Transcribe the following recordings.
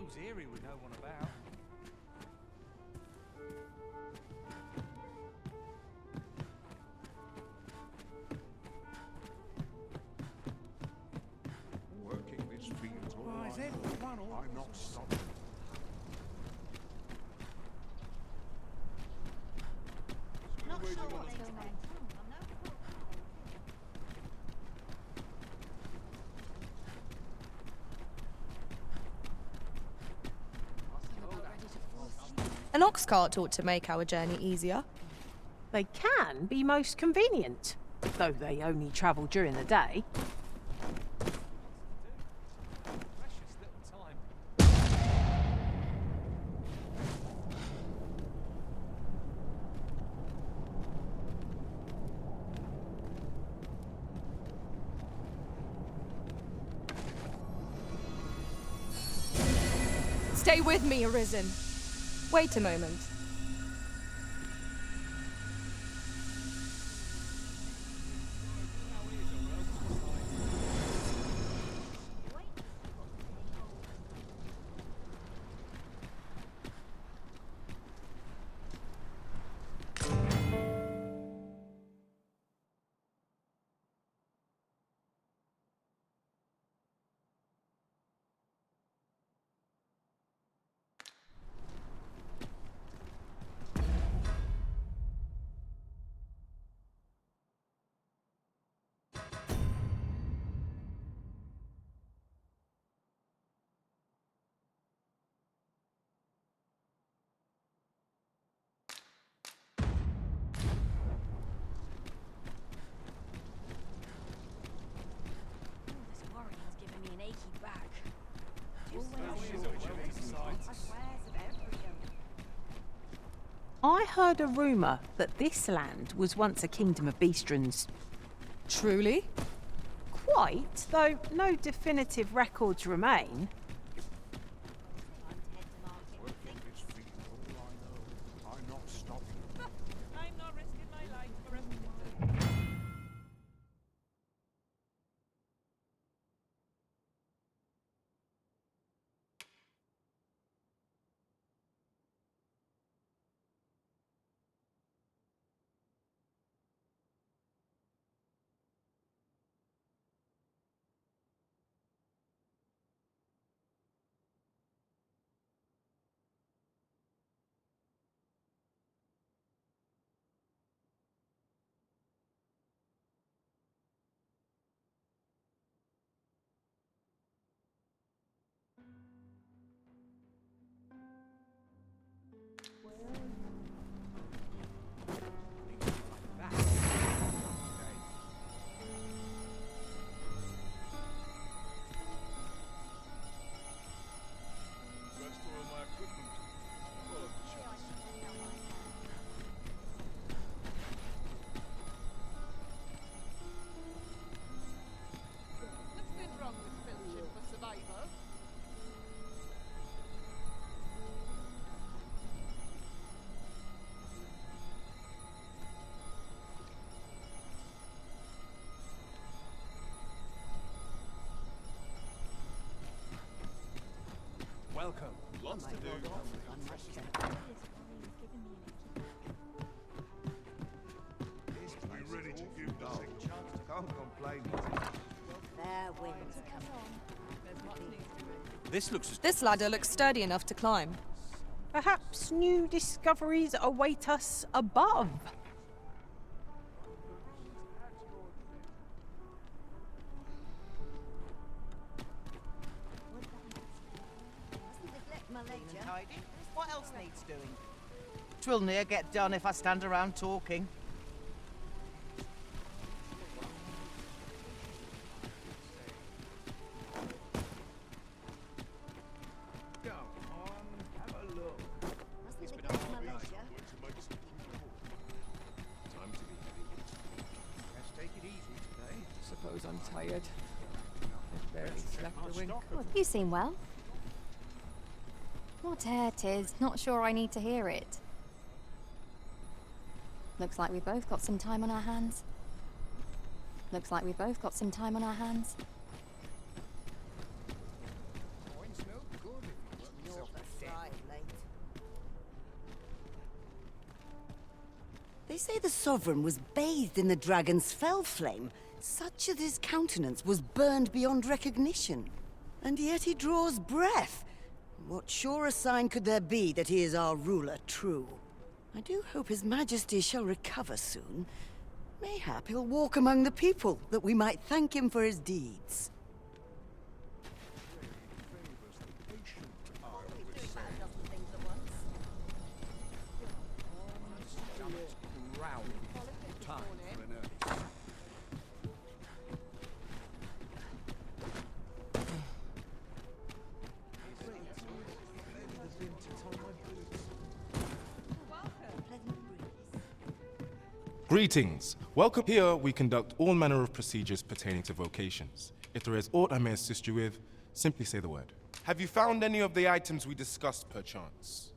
Feels eerie with no one about. Working this field's all Why is I know. everyone all I'm not stopping. Not sure what they expect. An ox cart ought to make our journey easier. They can be most convenient, though they only travel during the day. Precious little time. Stay with me, Arisen. Wait a moment. I heard a rumour that this land was once a kingdom of beastrons. Truly? Quite, though no definitive records remain. Working this field all I know. I'm not stopping. I'm not risking my life for a welcome. Lots to do. You ready to give the second chance? Can't complain. Their wind's coming. This ladder looks sturdy enough to climb. Perhaps new discoveries await us above. Tidy. What else needs doing? 'Twill near get done if I stand around talking. Come on, have a look. Time to be heading. Let's take it easy today. Suppose I'm tired. I've barely slept a wink. You seem well. What air 'tis, not sure I need to hear it. Looks like we've both got some time on our hands. Looks like we've both got some time on our hands. Wine smelled good if you They say the Sovereign was bathed in the dragon's fell flame, such that his countenance was burned beyond recognition. And yet he draws breath. What surer sign could there be that he is our ruler true? I do hope His Majesty shall recover soon. Mayhap he'll walk among the people, that we might thank him for his deeds. Greetings. Welcome. Here we conduct all manner of procedures pertaining to vocations. If there is aught I may assist you with, simply say the word. Have you found any of the items we discussed, perchance?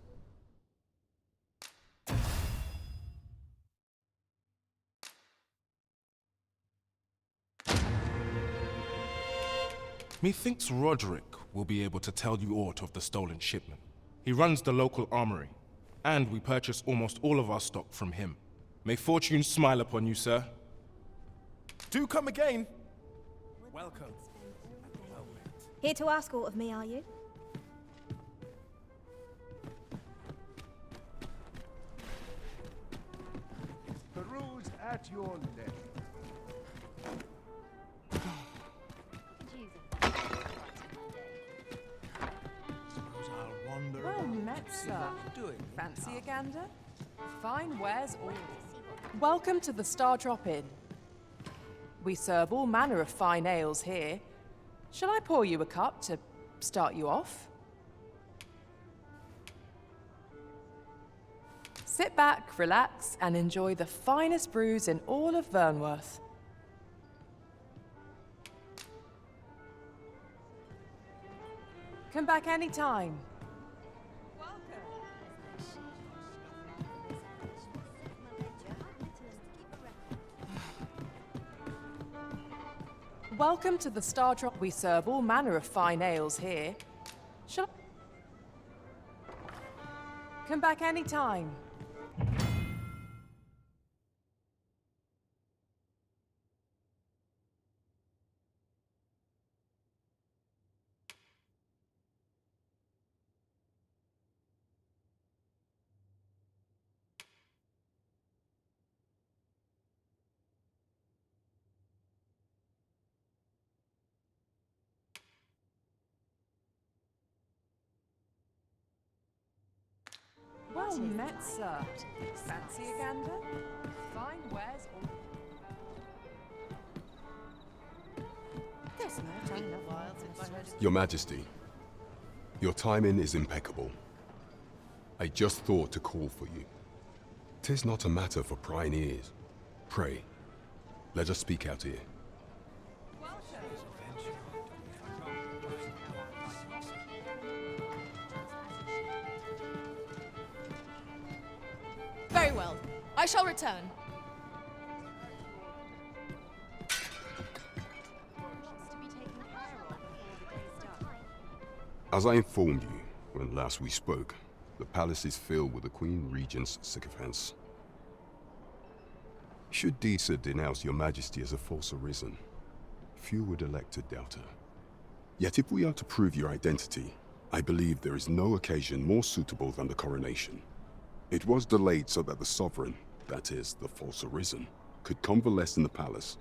Methinks Roderick will be able to tell you aught of the stolen shipment. He runs the local armory, and we purchase almost all of our stock from him. May fortune smile upon you, sir. Do come again. Welcome. Here to ask aught of me, are you? Peruse at your leisure. Suppose I'll wander. Well met, sir. Fancy a gander? Fine wares all. Welcome to the Star Drop Inn. We serve all manner of fine ales here. Shall I pour you a cup to start you off? Sit back, relax, and enjoy the finest brews in all of Vernworth. Come back anytime. Welcome to the Star Drop. We serve all manner of fine ales here. Shall I... Come back anytime. Well met, sir. Fancy a gander? Fine wares all. There's no time enough. Your Majesty, your timing is impeccable. I just thought to call for you. 'Tis not a matter for prying ears. Pray, let us speak out here. Very well. I shall return. As I informed you when last we spoke, the palace is filled with the Queen Regent's sycophants. Should Disa denounce your Majesty as a false arisen, few would elect to doubt her. Yet if we are to prove your identity, I believe there is no occasion more suitable than the coronation. It was delayed so that the Sovereign, that is, the false arisen, could convalesce in the palace,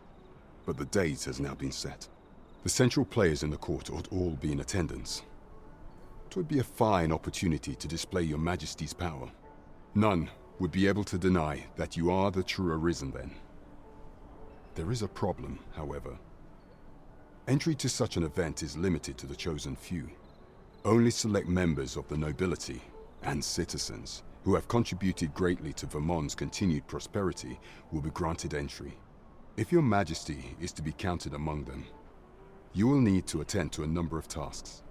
but the date has now been set. The central players in the court ought all be in attendance. It would be a fine opportunity to display your Majesty's power. None would be able to deny that you are the true arisen then. There is a problem, however. Entry to such an event is limited to the chosen few. Only select members of the nobility and citizens who have contributed greatly to Vermont's continued prosperity will be granted entry. If your Majesty is to be counted among them, you will need to attend to a number of tasks.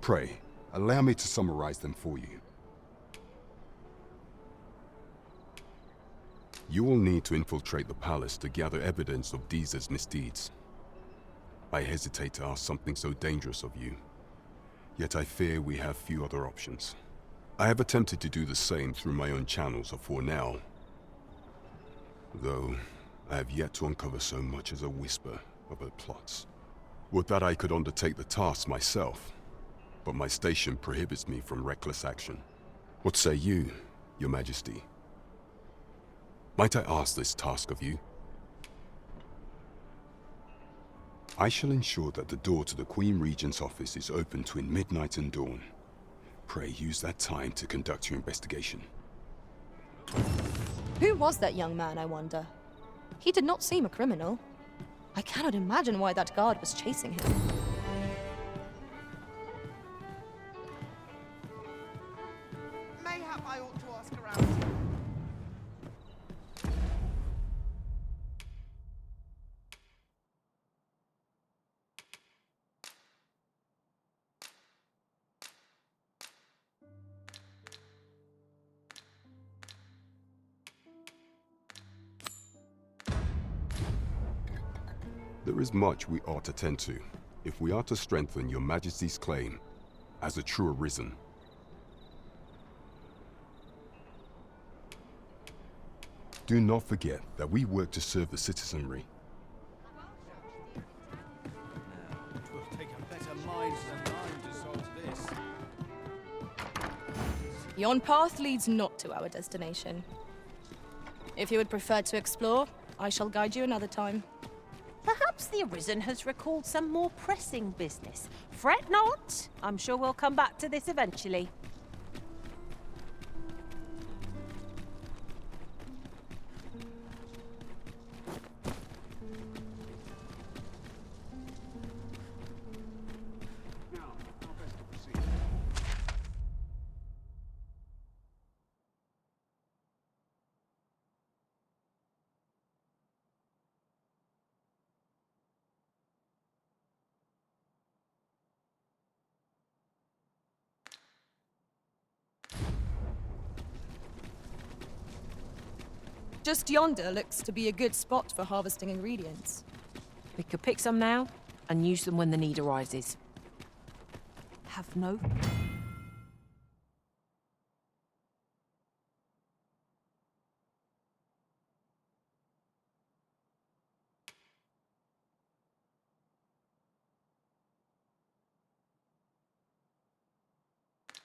Pray, allow me to summarize them for you. You will need to infiltrate the palace to gather evidence of Disa's misdeeds. I hesitate to ask something so dangerous of you, yet I fear we have few other options. I have attempted to do the same through my own channels for now. Though, I have yet to uncover so much as a whisper of her plots. Would that I could undertake the task myself, but my station prohibits me from reckless action. What say you, Your Majesty? Might I ask this task of you? I shall ensure that the door to the Queen Regent's office is open between midnight and dawn. Pray use that time to conduct your investigation. Who was that young man, I wonder? He did not seem a criminal. I cannot imagine why that guard was chasing him. Mayhap I ought to ask around. There is much we ought to tend to, if we are to strengthen Your Majesty's claim as a true Arisen. Do not forget that we work to serve the citizenry. Now, it will take a better mind than mine to solve this. Yon path leads not to our destination. If you would prefer to explore, I shall guide you another time. Perhaps the Arisen has recalled some more pressing business. Fret not. I'm sure we'll come back to this eventually. Now, how best to proceed? Just yonder looks to be a good spot for harvesting ingredients. We could pick some now and use them when the need arises. Have no...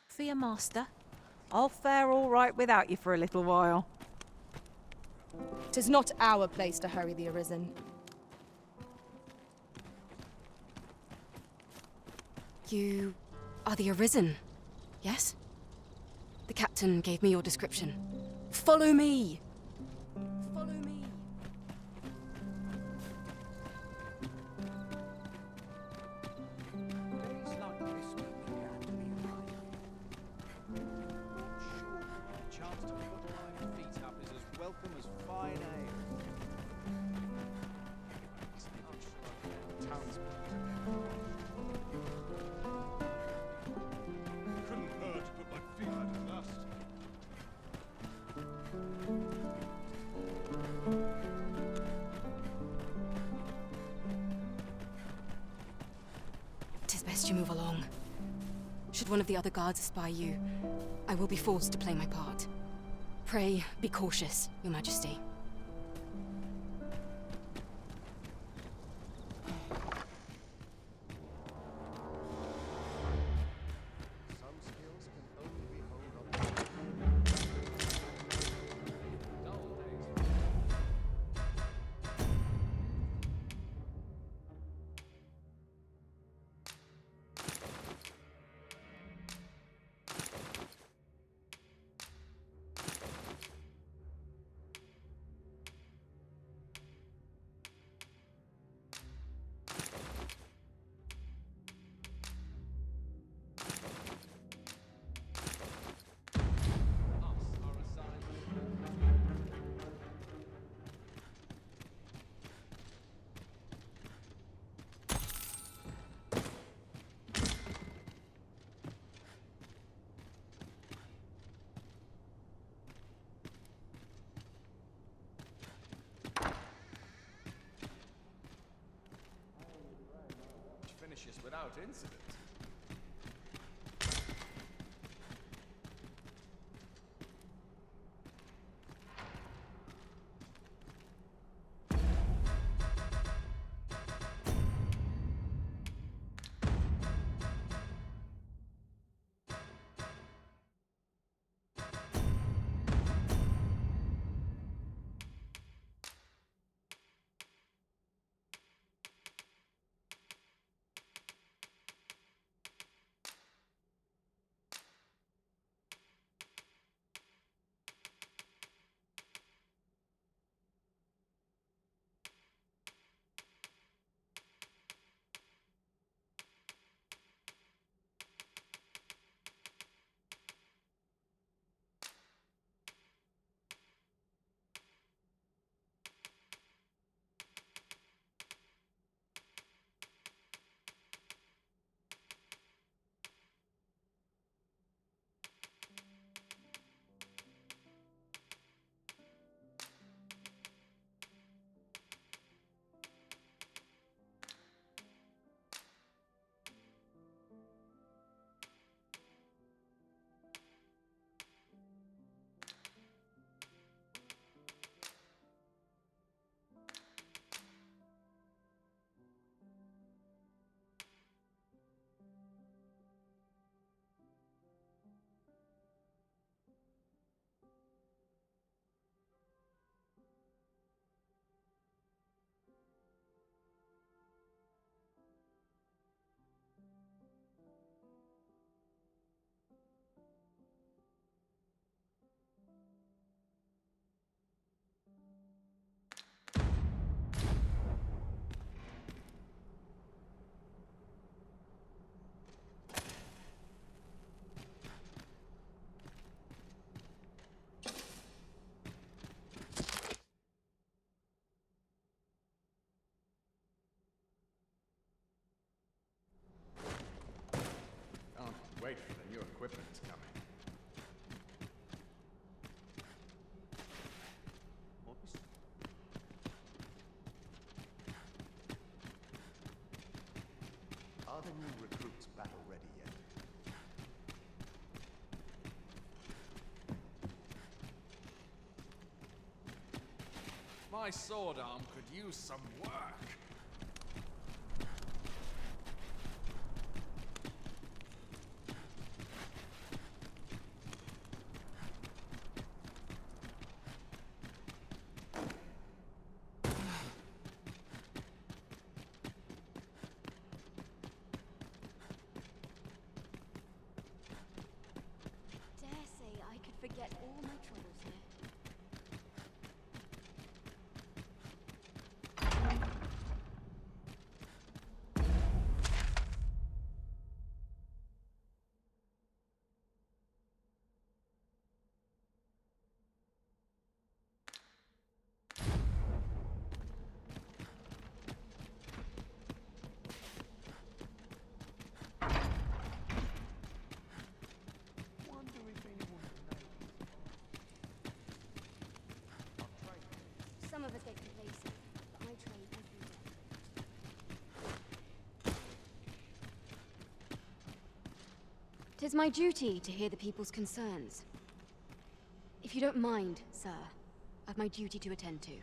Fear, Master. I'll fare all right without you for a little while. 'Tis not our place to hurry the Arisen. You are the Arisen, yes? The captain gave me your description. Follow me! Follow me! Days like this when began to be right. Not sure a chance to put my feet up is as welcome as fine ale. I'm sure townspeople. Couldn't hurt to put my feet out of dust. Tis best you move along. Should one of the other guards spy you, I will be forced to play my part. Pray, be cautious, Your Majesty. Some skills can only be honed on dull days. Finishes without incident. equipment's coming. Are the new recruits battle ready yet? My sword arm could use some work. Dare say I could forget all my troubles here. Some of us get complacent, but I train every day. 'Tis my duty to hear the people's concerns. If you don't mind, sir, I've my duty to attend to.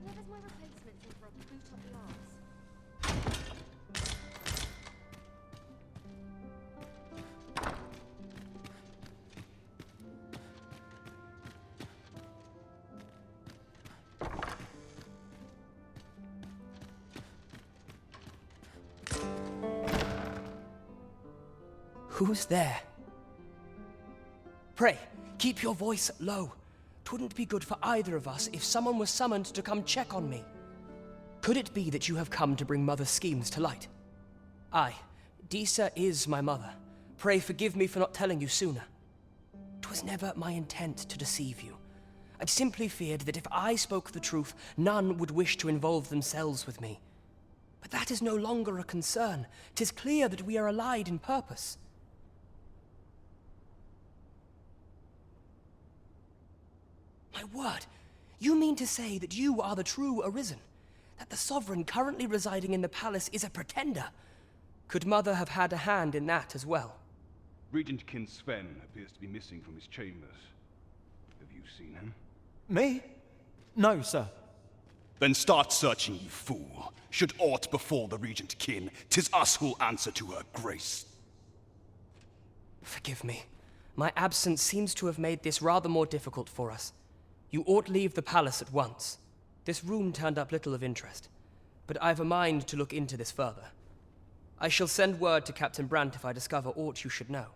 Whoever's my replacement in for a boot up the arse. Who's there? Pray, keep your voice low. 'Twouldn't be good for either of us if someone was summoned to come check on me. Could it be that you have come to bring Mother's schemes to light? Aye, Disa is my mother. Pray forgive me for not telling you sooner. 'Twas never my intent to deceive you. I'd simply feared that if I spoke the truth, none would wish to involve themselves with me. But that is no longer a concern. 'Tis clear that we are allied in purpose. My word, you mean to say that you are the true Arisen? That the Sovereign currently residing in the palace is a pretender? Could Mother have had a hand in that as well? Regent Kin Sven appears to be missing from his chambers. Have you seen him? Me? No, sir. Then start searching, you fool. Should aught befall the Regent Kin, 'tis us who'll answer to her grace. Forgive me. My absence seems to have made this rather more difficult for us. You ought leave the palace at once. This room turned up little of interest, but I've a mind to look into this further. I shall send word to Captain Brant if I discover aught you should know.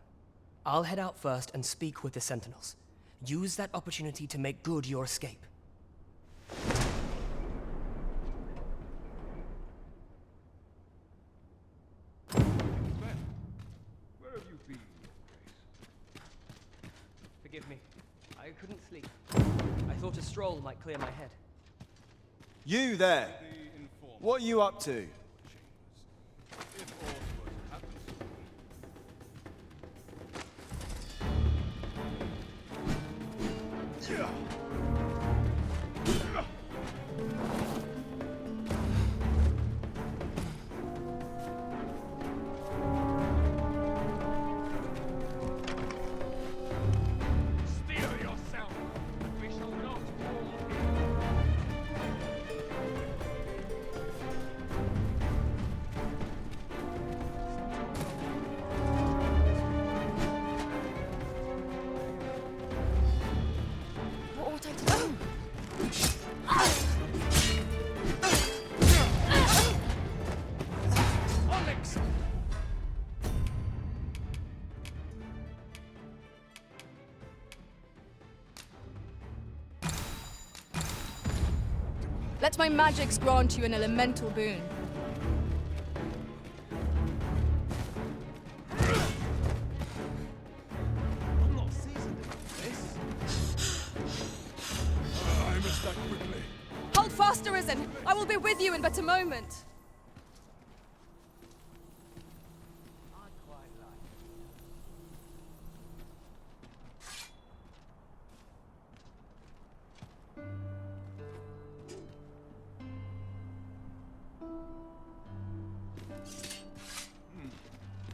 I'll head out first and speak with the sentinels. Use that opportunity to make good your escape. Sven, where have you been, Your Grace? Forgive me. I couldn't sleep. I thought a stroll might clear my head. You there! What are you up to? If aught were to happen Steel yourself! We shall not fall What ought I to do? Onyx! Let my magics grant you an elemental boon. I'm not seasoned enough for this. I must not Master Arisen! I will be with you in but a moment.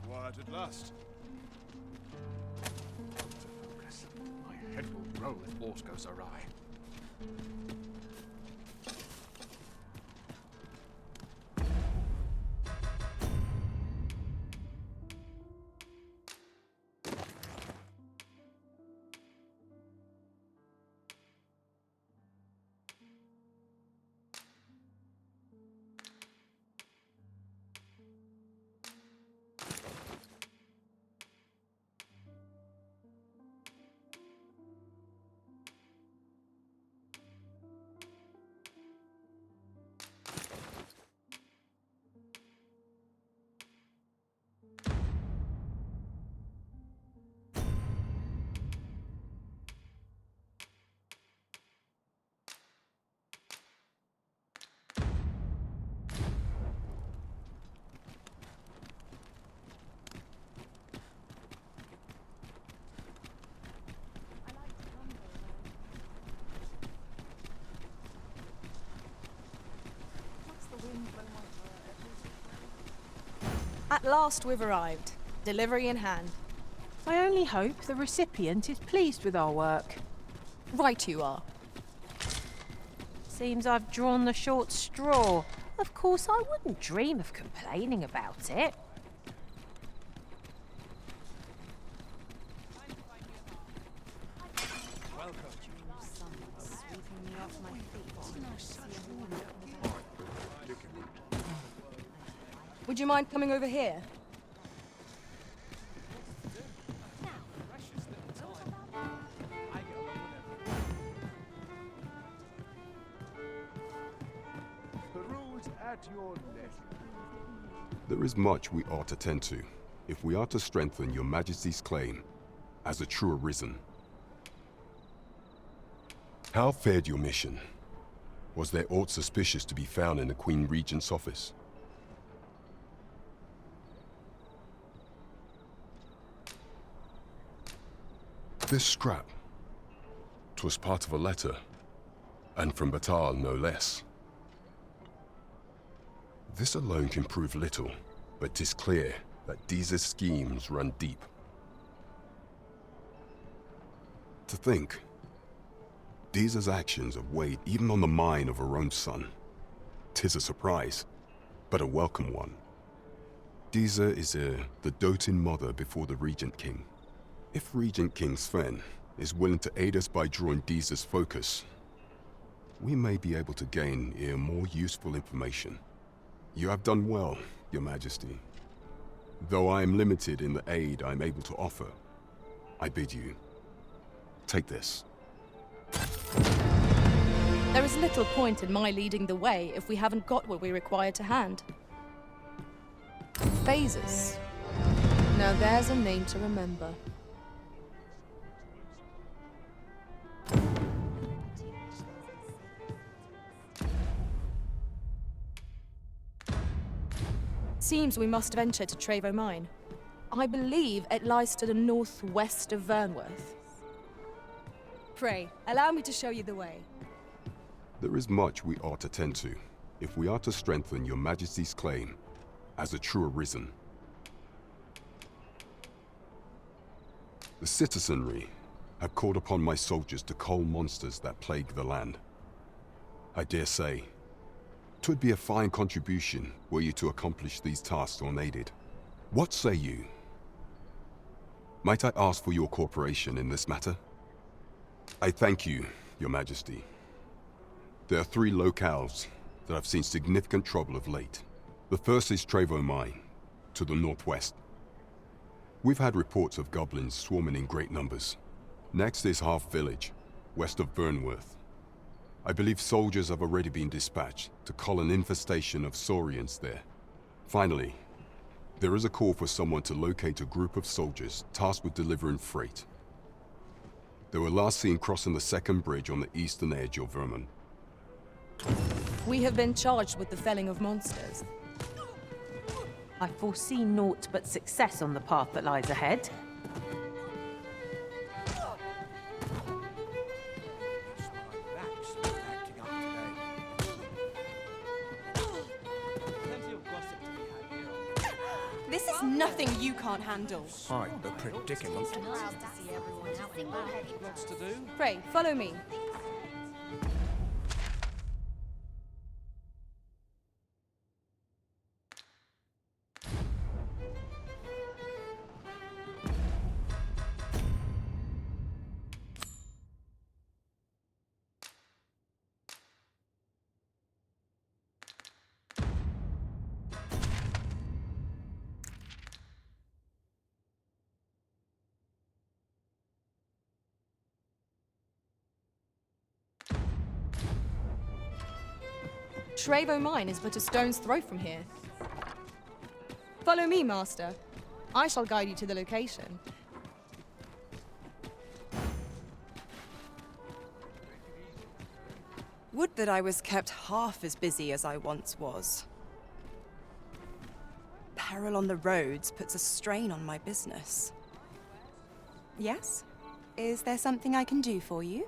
Quiet at last. Focus. My head will roll if aught goes awry. At last we've arrived. Delivery in hand. I only hope the recipient is pleased with our work. Right you are. Seems I've drawn the short straw. Of course, I wouldn't dream of complaining about it. Would you mind coming over here? Peruse at your leisure. There is much we ought to tend to, if we are to strengthen your Majesty's claim as a true Arisen. How fared your mission? Was there aught suspicious to be found in the Queen Regent's office? This scrap. 'Twas part of a letter, and from Batal no less. This alone can prove little, but 'tis clear that Disa's schemes run deep. To think, Disa's actions have weighed even on the mind of her own son. 'Tis a surprise, but a welcome one. Disa is the doting mother before the Regent King. If Regent King Sven is willing to aid us by drawing Disa's focus, we may be able to gain more useful information. You have done well, Your Majesty. Though I am limited in the aid I'm able to offer, I bid you, take this. There is little point in my leading the way if we haven't got what we require to hand. Phaesus. Now there's a name to remember. Seems we must venture to Trevo Mine. I believe it lies to the northwest of Vernworth. Pray, allow me to show you the way. There is much we ought to tend to, if we are to strengthen your Majesty's claim as a true Arisen. The citizenry have called upon my soldiers to cull monsters that plague the land. I dare say, 'twould be a fine contribution were you to accomplish these tasks unaided. What say you? Might I ask for your cooperation in this matter? I thank you, Your Majesty. There are 3 locales that have seen significant trouble of late. The first is Trevo Mine, to the northwest. We've had reports of goblins swarming in great numbers. Next is Half Village, west of Vernworth. I believe soldiers have already been dispatched to cull an infestation of Saurians there. Finally, there is a call for someone to locate a group of soldiers tasked with delivering freight. They were last seen crossing the second bridge on the eastern edge of Vermont. We have been charged with the felling of monsters. I foresee naught but success on the path that lies ahead. This is nothing you can't handle. Quite the predicament. Lots to do. Pray, follow me. Trevo Mine is but a stone's throw from here. Follow me, Master. I shall guide you to the location. Would that I was kept half as busy as I once was. Peril on the roads puts a strain on my business. Yes? Is there something I can do for you?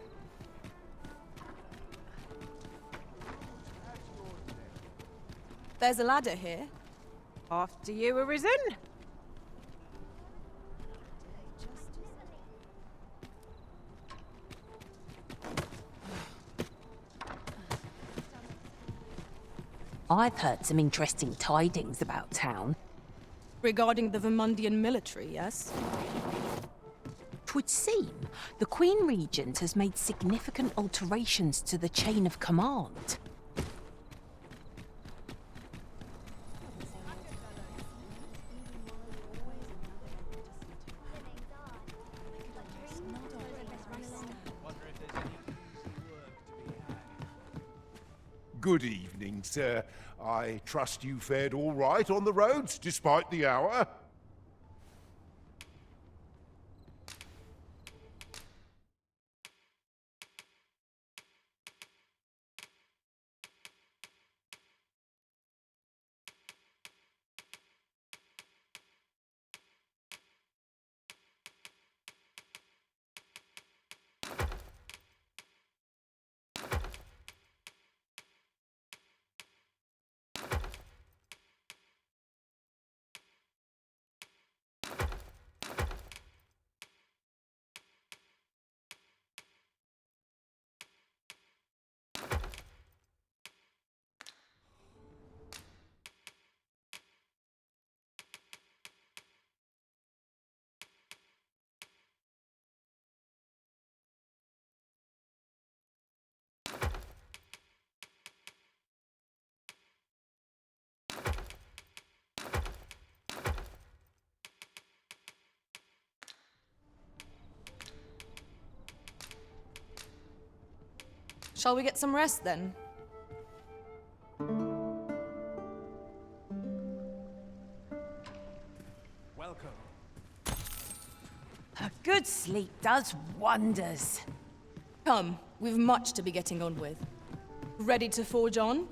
There's a ladder here. After you, Arisen. I've heard some interesting tidings about town. Regarding the Vermundian military, yes? 'Twould seem the Queen Regent has made significant alterations to the chain of command. Good evening, sir. I trust you fared all right on the roads, despite the hour? Shall we get some rest then? Welcome. A good sleep does wonders. Come, we've much to be getting on with. Ready to forge on?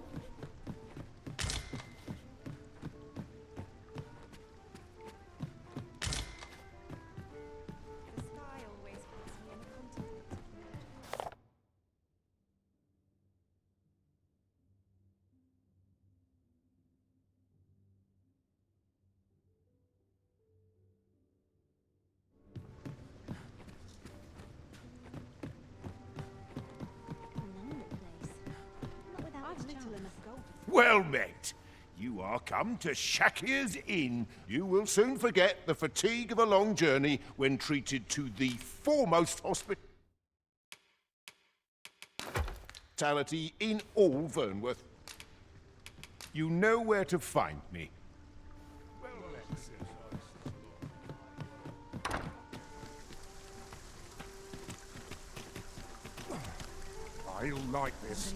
Well met. You are come to Shakir's Inn. You will soon forget the fatigue of a long journey when treated to the foremost hospitality in all Vernworth. You know where to find me. I'll like this.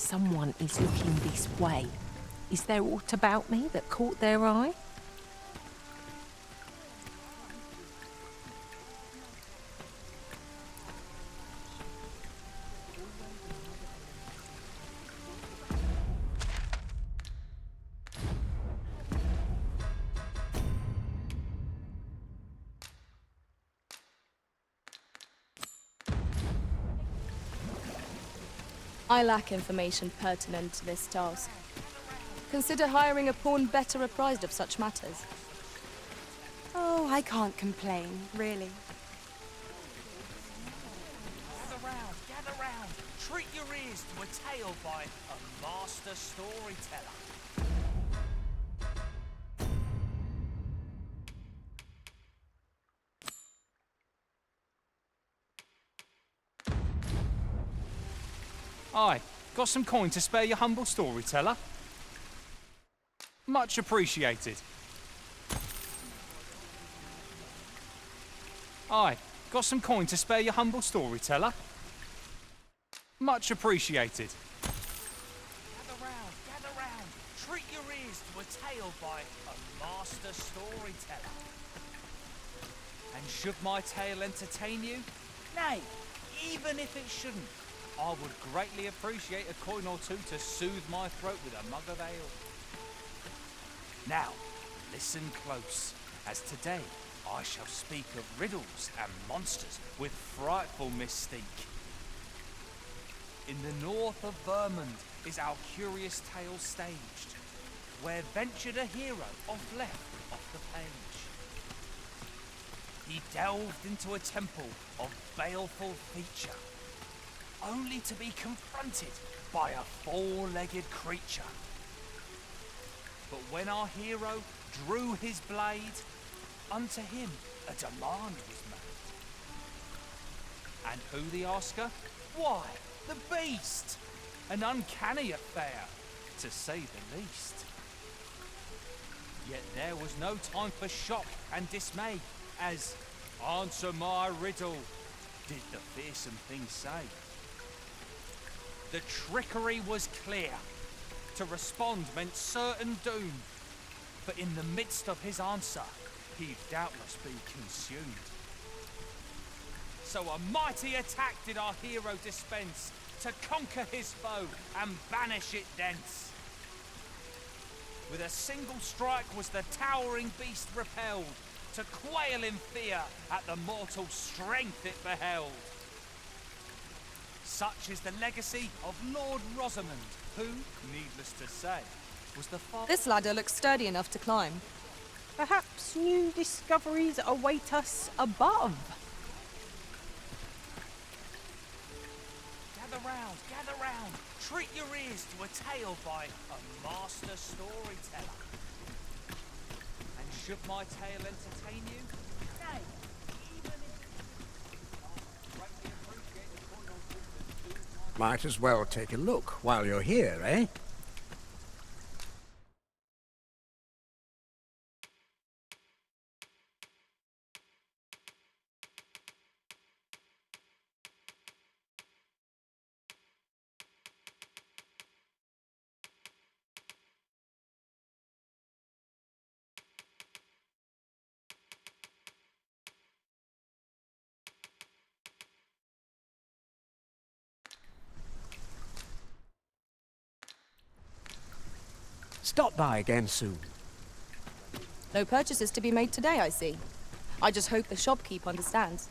Someone is looking this way. Is there aught about me that caught their eye? I lack information pertinent to this task. Consider hiring a pawn better apprised of such matters. Oh, I can't complain, really. Gather round. Treat your ears to a tale by a master storyteller. Aye, got some coin to spare your humble storyteller? Much appreciated. Aye, got some coin to spare your humble storyteller? Much appreciated. Gather round. Treat your ears to a tale by a master storyteller. And should my tale entertain you? Nay, even if it shouldn't, I would greatly appreciate a coin or two to soothe my throat with a mug of ale. Now, listen close, as today I shall speak of riddles and monsters with frightful mystique. In the north of Vermund is our curious tale staged, where ventured a hero off the page. He delved into a temple of baleful feature, only to be confronted by a four-legged creature. But when our hero drew his blade, unto him a demand was made. And who the asker? Why, the beast! An uncanny affair, to say the least. Yet there was no time for shock and dismay, as, "Answer my riddle," did the fearsome thing say. The trickery was clear. To respond meant certain doom. For in the midst of his answer, he'd doubtless be consumed. So a mighty attack did our hero dispense, to conquer his foe and banish it thence. With a single strike was the towering beast repelled, to quail in fear at the mortal strength it beheld. Such is the legacy of Lord Rosamond, who, needless to say, was the father... This ladder looks sturdy enough to climb. Perhaps new discoveries await us above. Gather round. Treat your ears to a tale by a master storyteller. And should my tale entertain you? Nay, even if... Might as well take a look while you're here, eh? Stop by again soon. No purchases to be made today, I see. I just hope the shopkeep understands.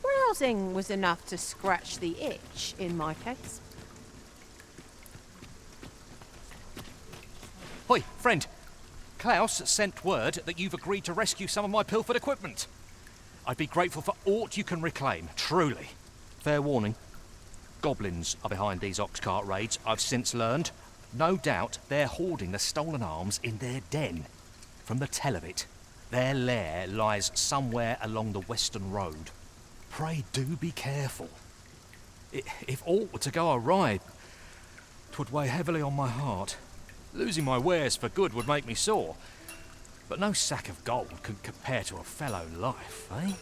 Browsing was enough to scratch the itch in my case. Hoi, friend. Klaus sent word that you've agreed to rescue some of my pilfered equipment. I'd be grateful for aught you can reclaim, truly. Fair warning. Goblins are behind these ox cart raids, I've since learned. No doubt they're hoarding the stolen arms in their den. From the tell of it, their lair lies somewhere along the western road. Pray do be careful. If aught were to go awry, 'twould weigh heavily on my heart. Losing my wares for good would make me sore. But no sack of gold can compare to a fellow life, eh?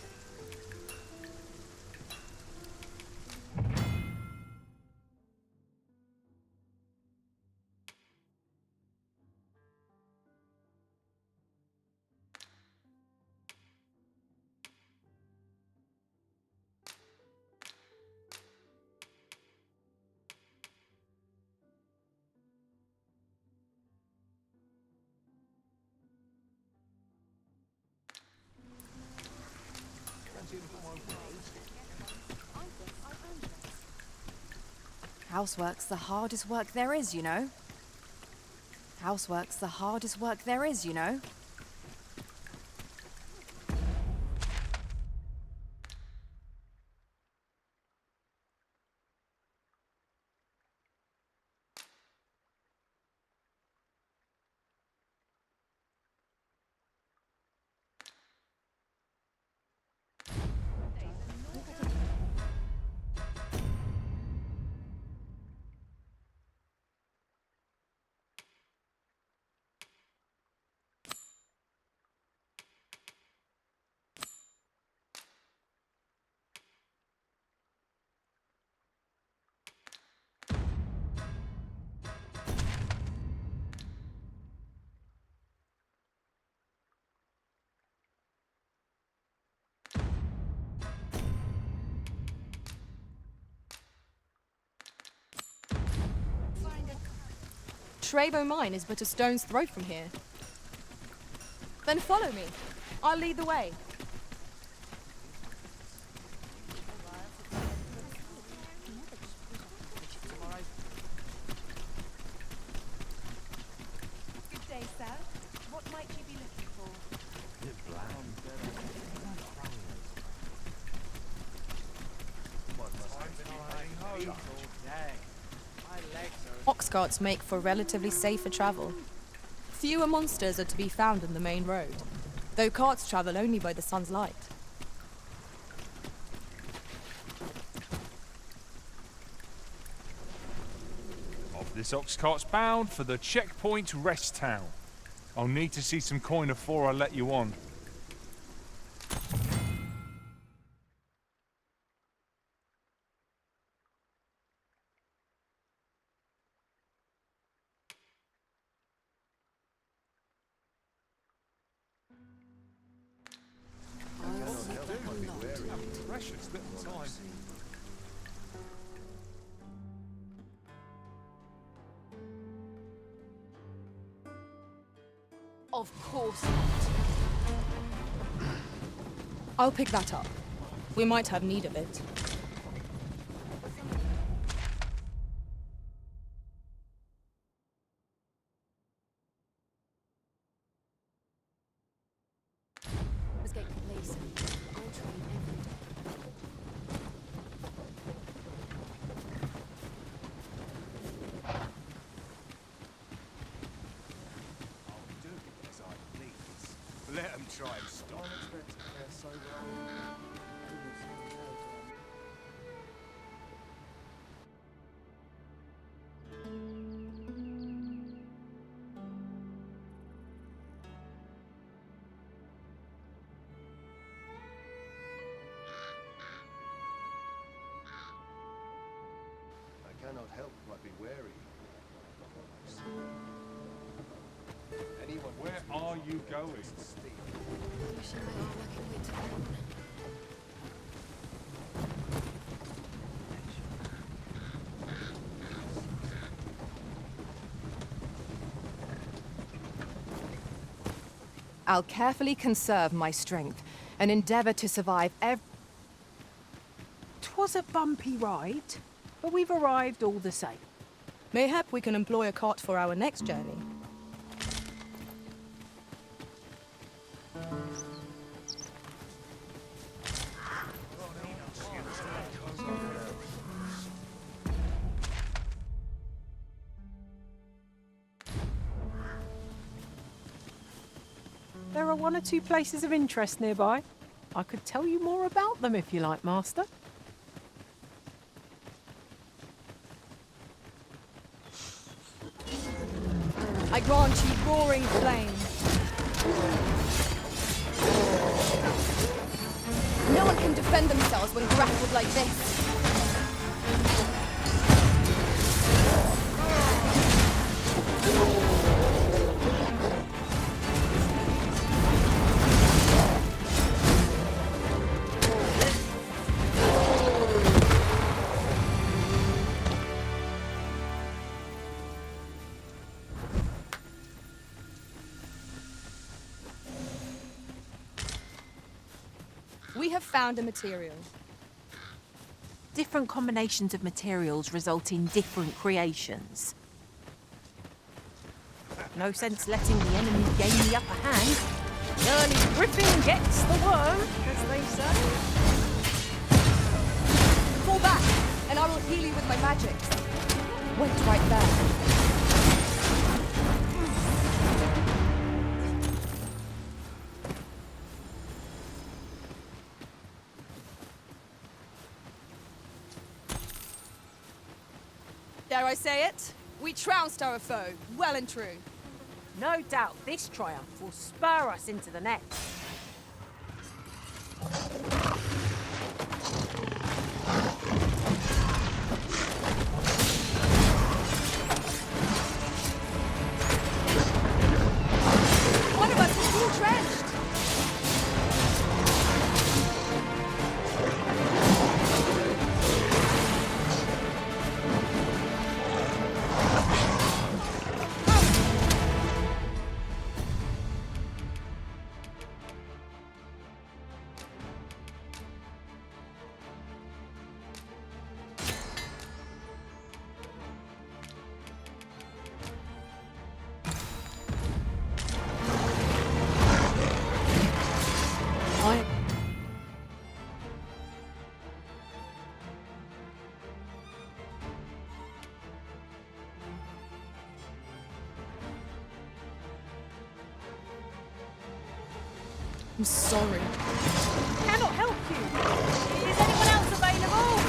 Housework's the hardest work there is, you know. Housework's the hardest work there is, you know. Trevo Mine is but a stone's throw from here. Then follow me. I'll lead the way. Good day, sir. What might you be looking for? Ox carts make for relatively safer travel. Fewer monsters are to be found on the main road, though carts travel only by the sun's light. Off this ox cart's bound for the checkpoint rest town. I'll need to see some coin before I let you on. Precious little time. Of course not. I'll pick that up. We might have need of it. Escape from police. I train every day. Let them try and stop. I cannot help but be wary. Anyone Where are you going? Wishing I were working with Vern. I'll carefully conserve my strength and endeavour to survive every... 'Twas a bumpy ride, but we've arrived all the same. Mayhap we can employ a cart for our next journey. There are one or two places of interest nearby. I could tell you more about them if you like, Master. I grant you roaring flame. No one can defend themselves when grappled like this. We have found a material. Different combinations of materials result in different creations. No sense letting the enemy gain the upper hand. The early griffin gets the worm, as they say. Fall back, and I will heal you with my magics. Wait right there. Dare I say it? We trounced our foe, well and true. No doubt this triumph will spur us into the next. One of us is entrenched! I'm sorry. Cannot help you. Is anyone else available?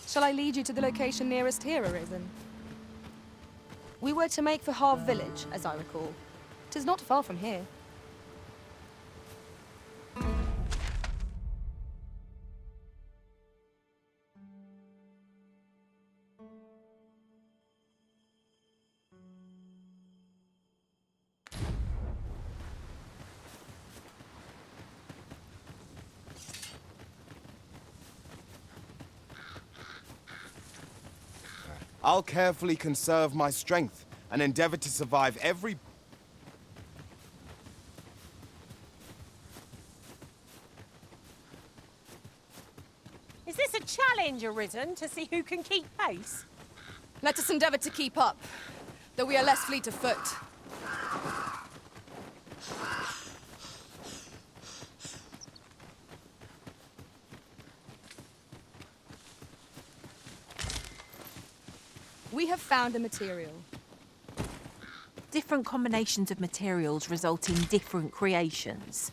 Shall I lead you to the location nearest here, Arisen? We were to make for Harve Village, as I recall. 'Tis not far from here. I'll carefully conserve my strength and endeavor to survive every... Is this a challenge, Arisen, to see who can keep pace? Let us endeavor to keep up, though we are less fleet of foot. We have found a material. Different combinations of materials result in different creations.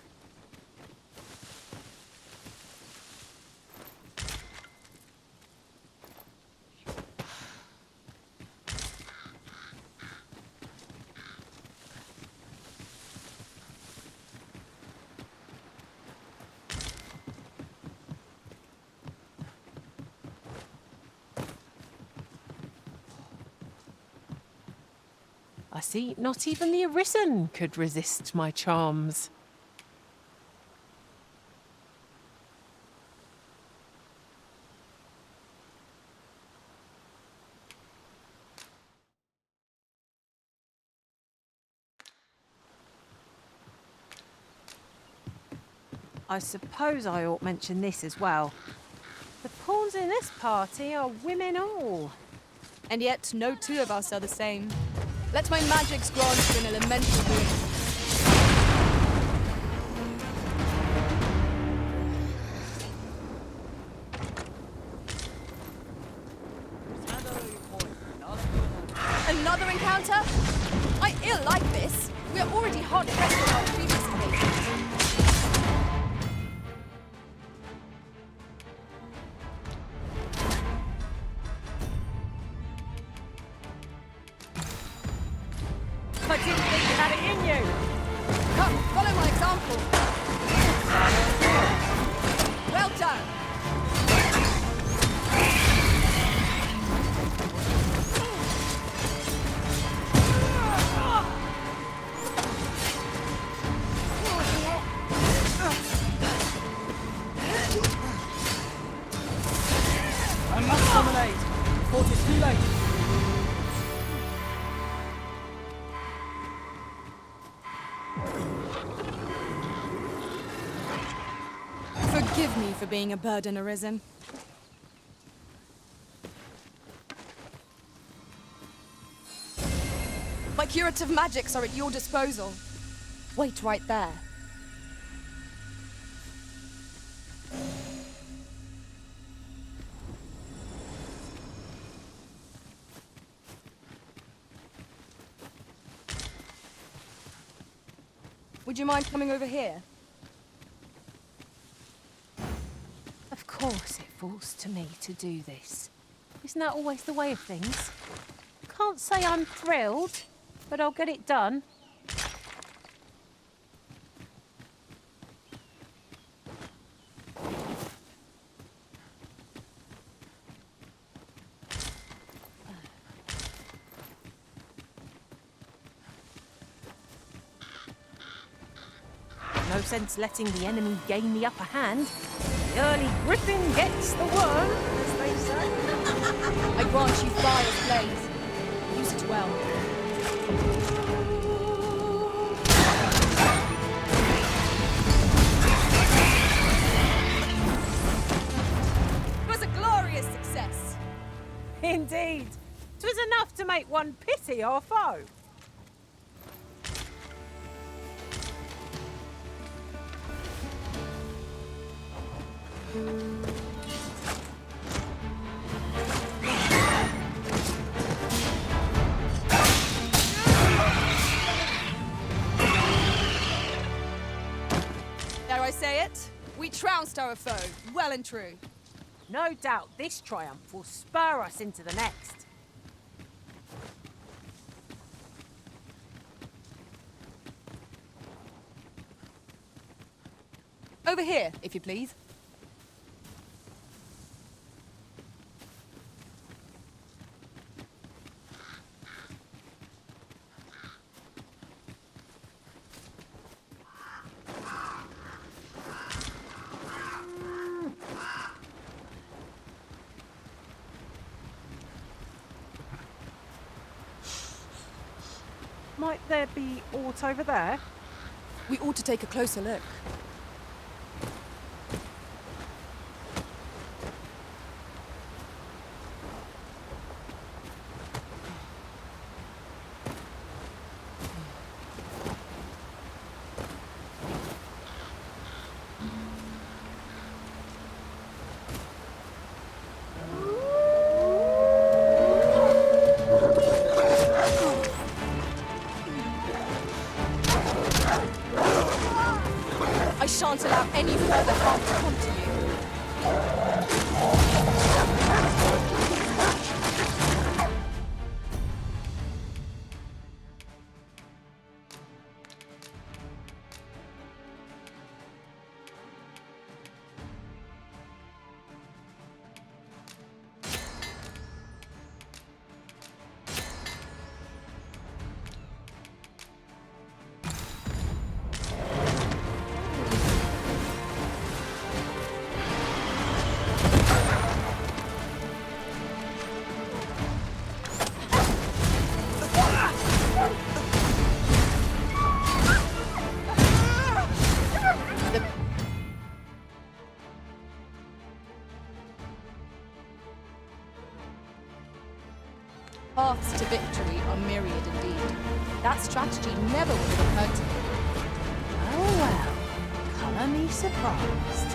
I see not even the Arisen could resist my charms. I suppose I ought mention this as well. The pawns in this party are women all. And yet, no two of us are the same. Let my magics grant you an elemental boon. Another encounter? I ill like this. We are already hard pressed on our previous engagements. I didn't think you had it in you. Come, follow my example. Well done. I must dominate before it is too late. Forgive me for being a burden, Arisen. My curative magics are at your disposal. Wait right there. Would you mind coming over here? Of course it falls to me to do this. Isn't that always the way of things? Can't say I'm thrilled, but I'll get it done. No sense letting the enemy gain the upper hand. The early griffin gets the worm, as they say. I grant you fire's blaze. Use it well. It was a glorious success. Indeed. 'Twas enough to make one pity our foe. Dare I say it? We trounced our foe, well and true. No doubt this triumph will spur us into the next. Over here, if you please. Might there be aught over there? We ought to take a closer look. I shan't allow any further harm to come to you. Paths to victory are myriad indeed. That strategy never would have occurred to me. Oh well, colour me surprised.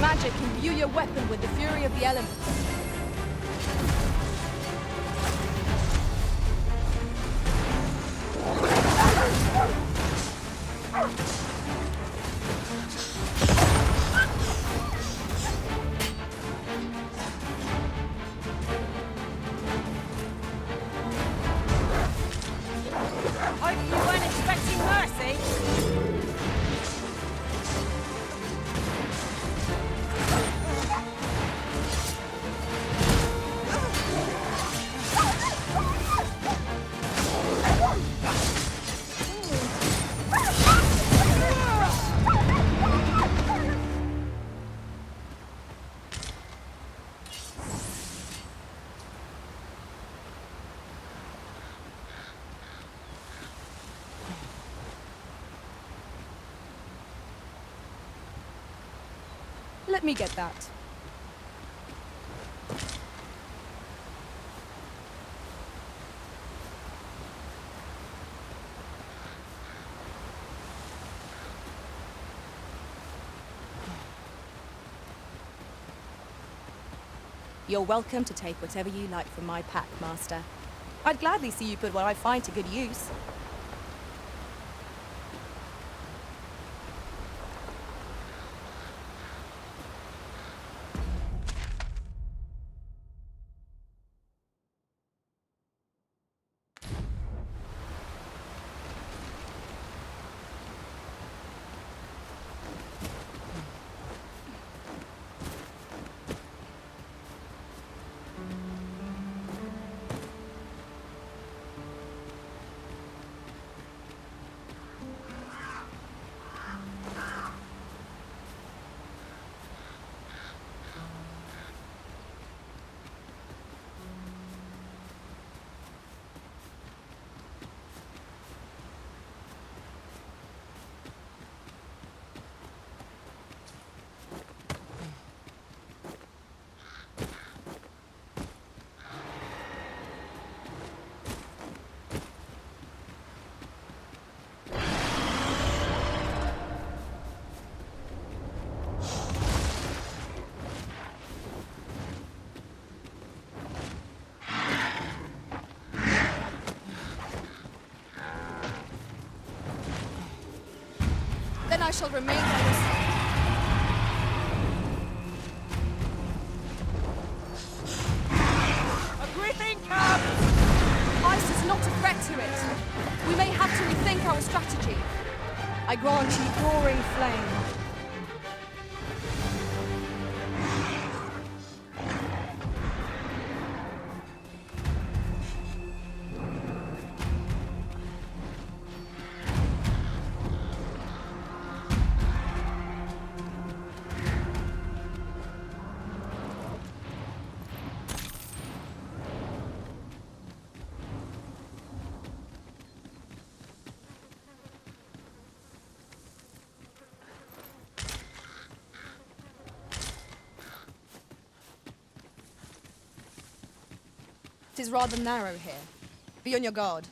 Magic imbue your weapon with the fury of the elements. Hope you weren't expecting mercy. Let me get that. You're welcome to take whatever you like from my pack, Master. I'd gladly see you put what I find to good use. Then I shall remain by your side. A griffin comes! Ice is not a threat to it. We may have to rethink our strategy. I grant you roaring flame. 'Tis rather narrow here. Be on your guard.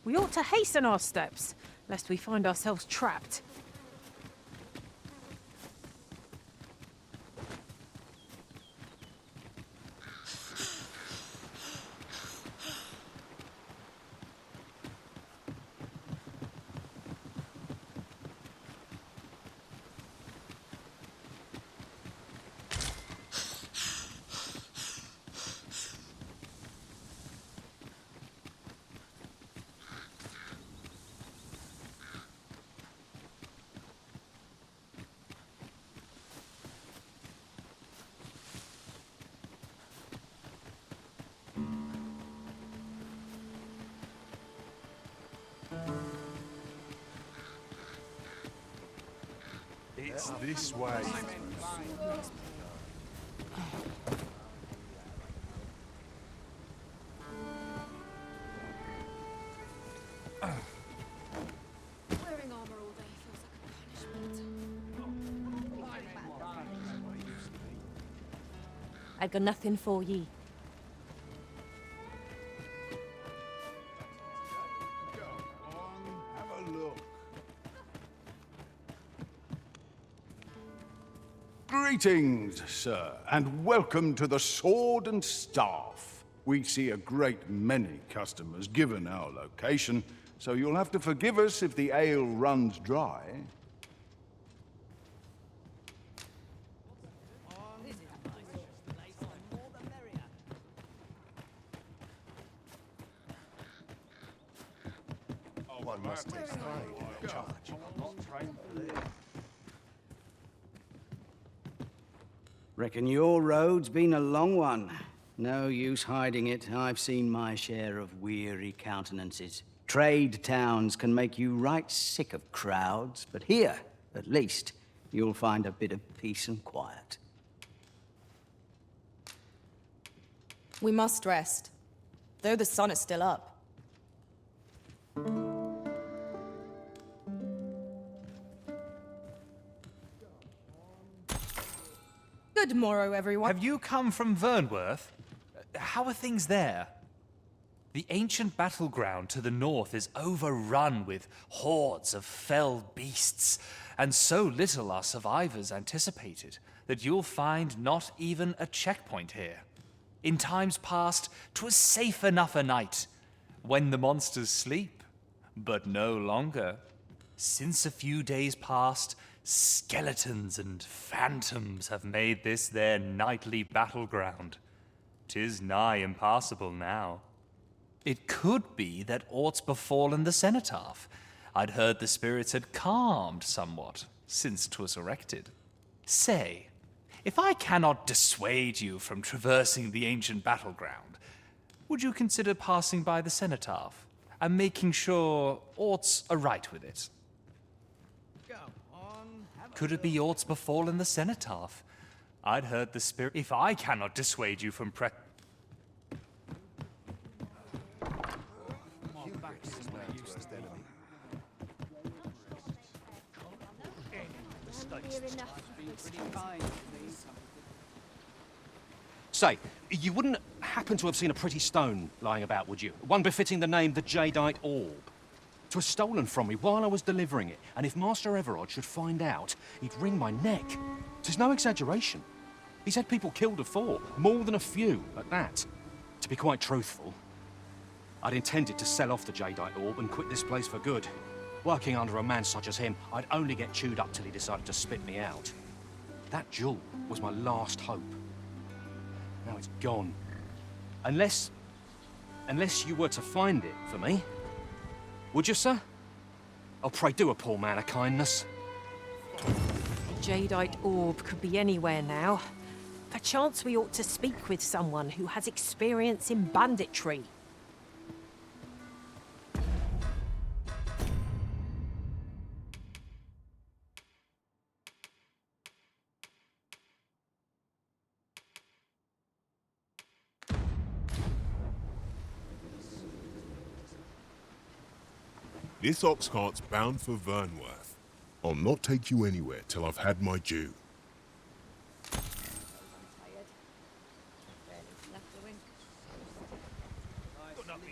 We ought to hasten our steps, lest we find ourselves trapped. It's this way. Wearing armor all day feels like a punishment. I've got nothing for ye. Have a look. Greetings, sir, and welcome to the Sword and Staff. We see a great many customers given our location, so you'll have to forgive us if the ale runs dry. One must take pride in their charge. Reckon your road's been a long one. No use hiding it. I've seen my share of weary countenances. Trade towns can make you right sick of crowds, but here, at least, you'll find a bit of peace and quiet. We must rest, though the sun is still up. Good morrow, everyone. Have you come from Vernworth? How are things there? The ancient battleground to the north is overrun with hordes of fell beasts, and so little are survivors anticipated that you'll find not even a checkpoint here. In times past, 'twas safe enough a night, when the monsters sleep, but no longer. Since a few days past, skeletons and phantoms have made this their nightly battleground. 'Tis nigh impassable now. It could be that aught's befallen the cenotaph. I'd heard the spirits had calmed somewhat since 'twas erected. Say, if I cannot dissuade you from traversing the ancient battleground, would you consider passing by the cenotaph and making sure aught's aright with it? Could it be aught's befallen the cenotaph? I'd heard the spirit. If I cannot dissuade you from Say, you wouldn't happen to have seen a pretty stone lying about, would you? One befitting the name the Jadeite Orb. 'Twas stolen from me while I was delivering it, and if Master Everard should find out, he'd wring my neck. 'Tis no exaggeration. He's had people killed afore, more than a few at that. To be quite truthful, I'd intended to sell off the Jadeite Orb and quit this place for good. Working under a man such as him, I'd only get chewed up till he decided to spit me out. That jewel was my last hope. Now it's gone. Unless you were to find it for me. Would you, sir? Oh, pray do a poor man a kindness. The Jadeite Orb could be anywhere now. Perchance we ought to speak with someone who has experience in banditry. This ox cart's bound for Vernworth. I'll not take you anywhere till I've had my due.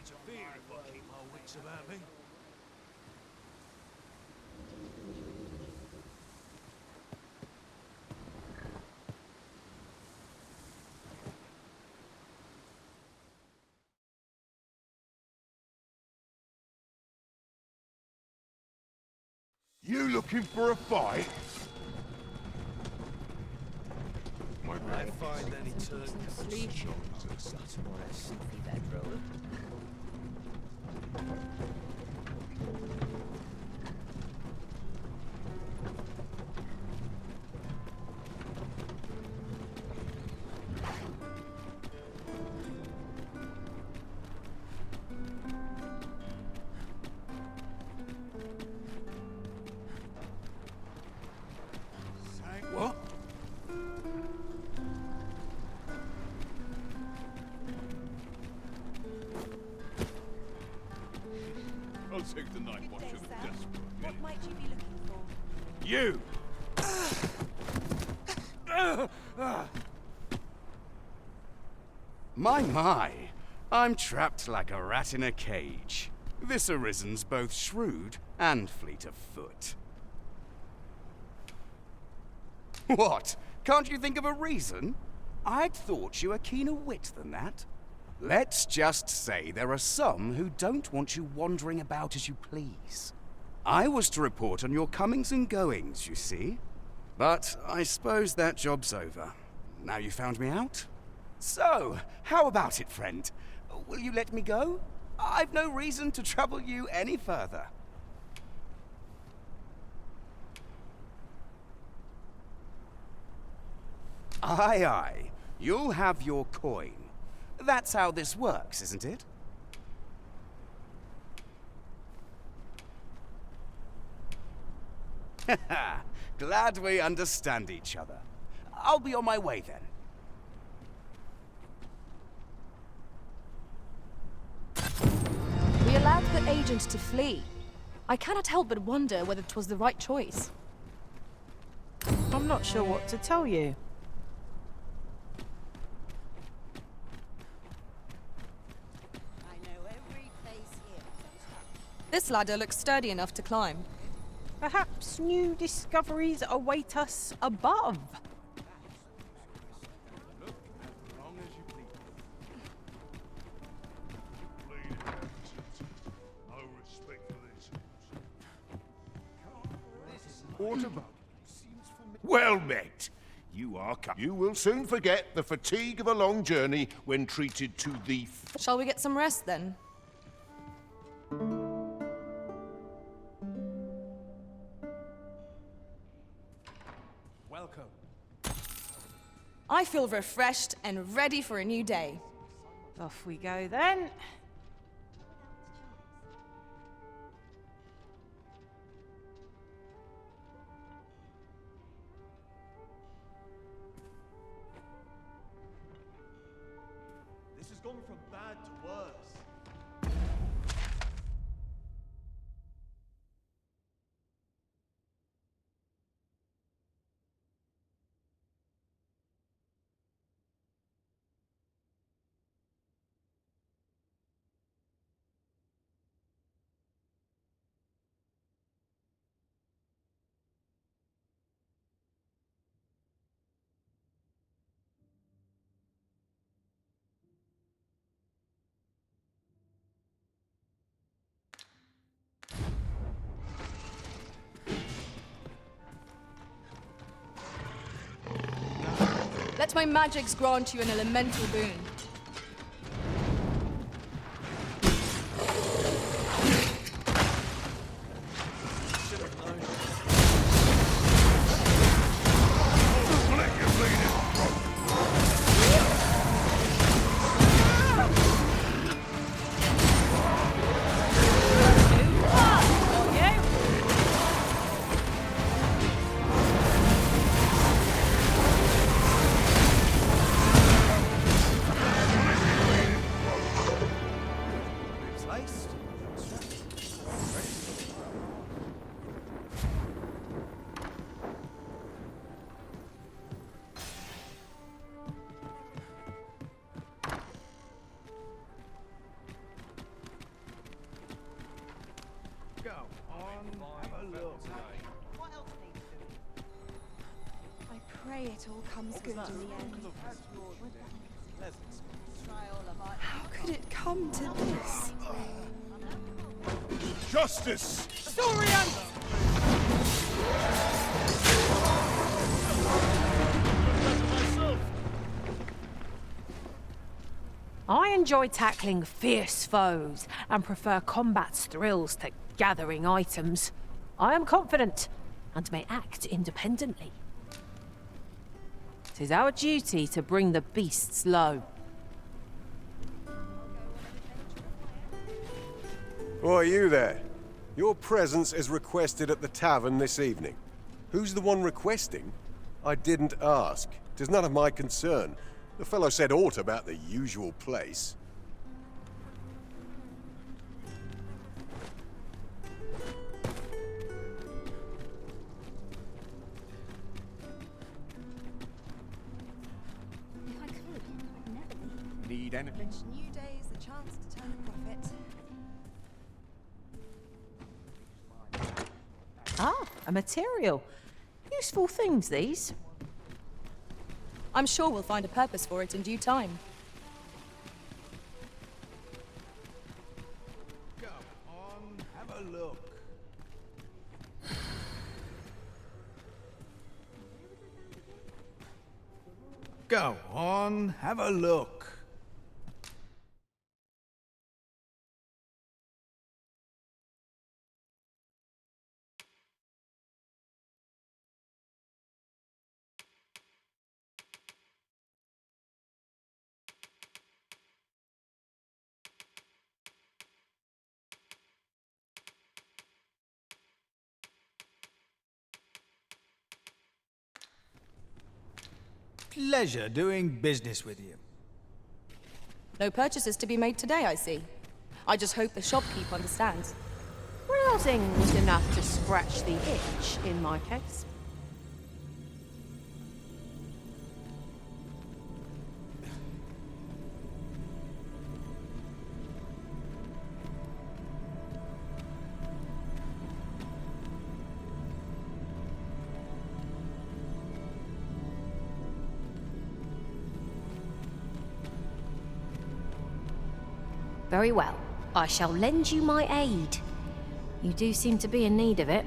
interfere if I keep my wits about me. You looking for a fight? I find any turn Sleep. What? I'll take the night watch of the desperate. What might you be looking for? You! My, I'm trapped like a rat in a cage. This Arisen's both shrewd and fleet of foot. What? Can't you think of a reason? I'd thought you were keener wit than that. Let's just say there are some who don't want you wandering about as you please. I was to report on your comings and goings, you see. But I suppose that job's over. Now you found me out? So, how about it, friend? Will you let me go? I've no reason to trouble you any further. Aye, aye. You'll have your coin. That's how this works, isn't it? Glad we understand each other. I'll be on my way then. We allowed the agent to flee. I cannot help but wonder whether 'twas the right choice. I'm not sure what to tell you. This ladder looks sturdy enough to climb. Perhaps new discoveries await us above. Well met. You will soon forget the fatigue of a long journey when treated to the... Shall we get some rest then? Welcome. I feel refreshed and ready for a new day. Off we go then. This has gone from bad to worse. Let my magics grant you an elemental boon. pray it all comes good in the end. How could it come to this? Justice! Sovran! I enjoy tackling fierce foes and prefer combat's thrills to gathering items. I am confident and may act independently. 'Tis our duty to bring the beasts low. Why, you there. Your presence is requested at the tavern this evening. Who's the one requesting? I didn't ask. 'Tis none of my concern. The fellow said aught about the usual place. If I could, I'd never leave. Need anything? New day is the chance to turn a profit. Ah, a material. Useful things, these. I'm sure we'll find a purpose for it in due time. Come on, have a look. Go on, have a look. Pleasure doing business with you. No purchases to be made today, I see. I just hope the shopkeep understands. Browsing was enough to scratch the itch, in my case. Very well. I shall lend you my aid. You do seem to be in need of it.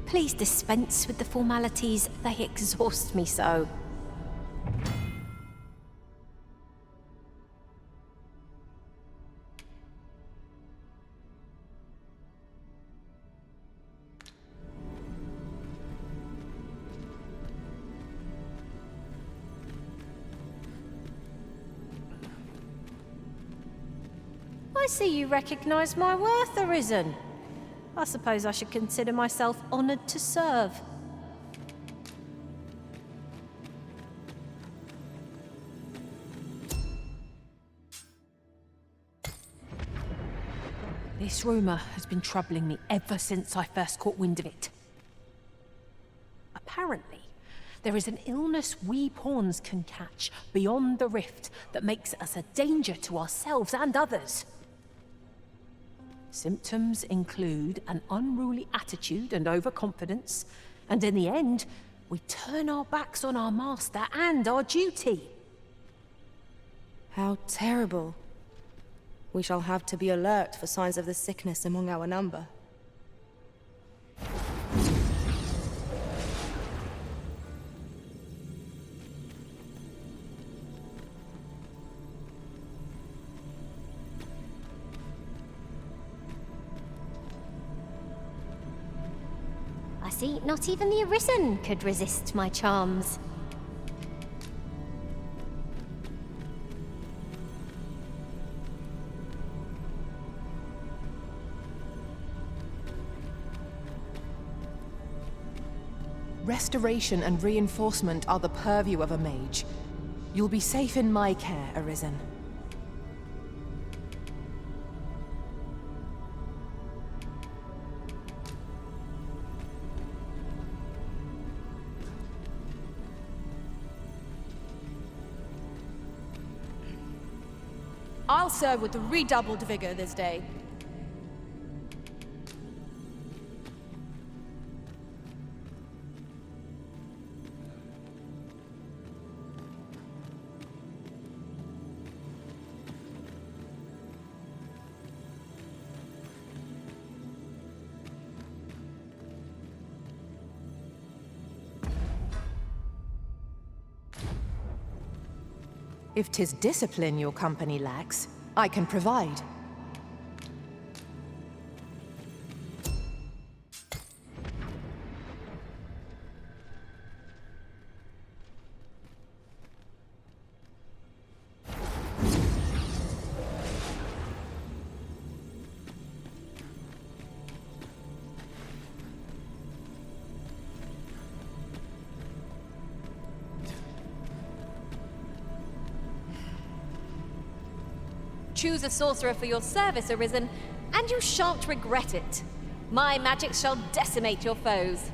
Please dispense with the formalities. They exhaust me so. I see you recognize my worth, Arisen. I suppose I should consider myself honored to serve. This rumor has been troubling me ever since I first caught wind of it. Apparently, there is an illness we pawns can catch beyond the rift that makes us a danger to ourselves and others. Symptoms include an unruly attitude and overconfidence, and in the end, we turn our backs on our master and our duty. How terrible. We shall have to be alert for signs of the sickness among our number. I see, not even the Arisen could resist my charms. Restoration and reinforcement are the purview of a mage. You'll be safe in my care, Arisen. I'll serve with redoubled vigor this day. If 'tis discipline your company lacks, I can provide. Choose a sorcerer for your service, Arisen, and you shan't regret it. My magic shall decimate your foes.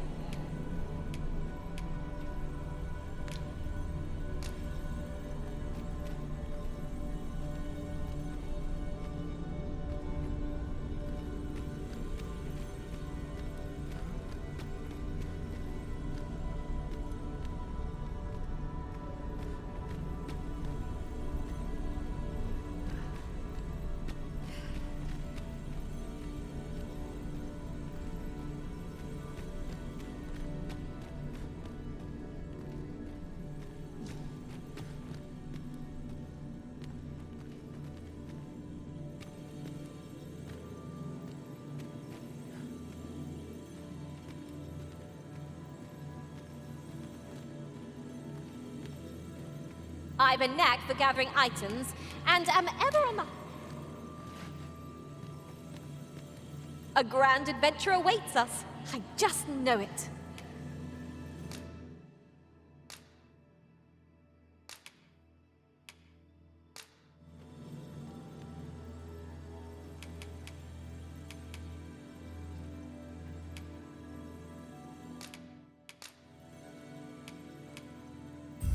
I've a knack for gathering items, and am ever on the... A grand adventure awaits us. I just know it.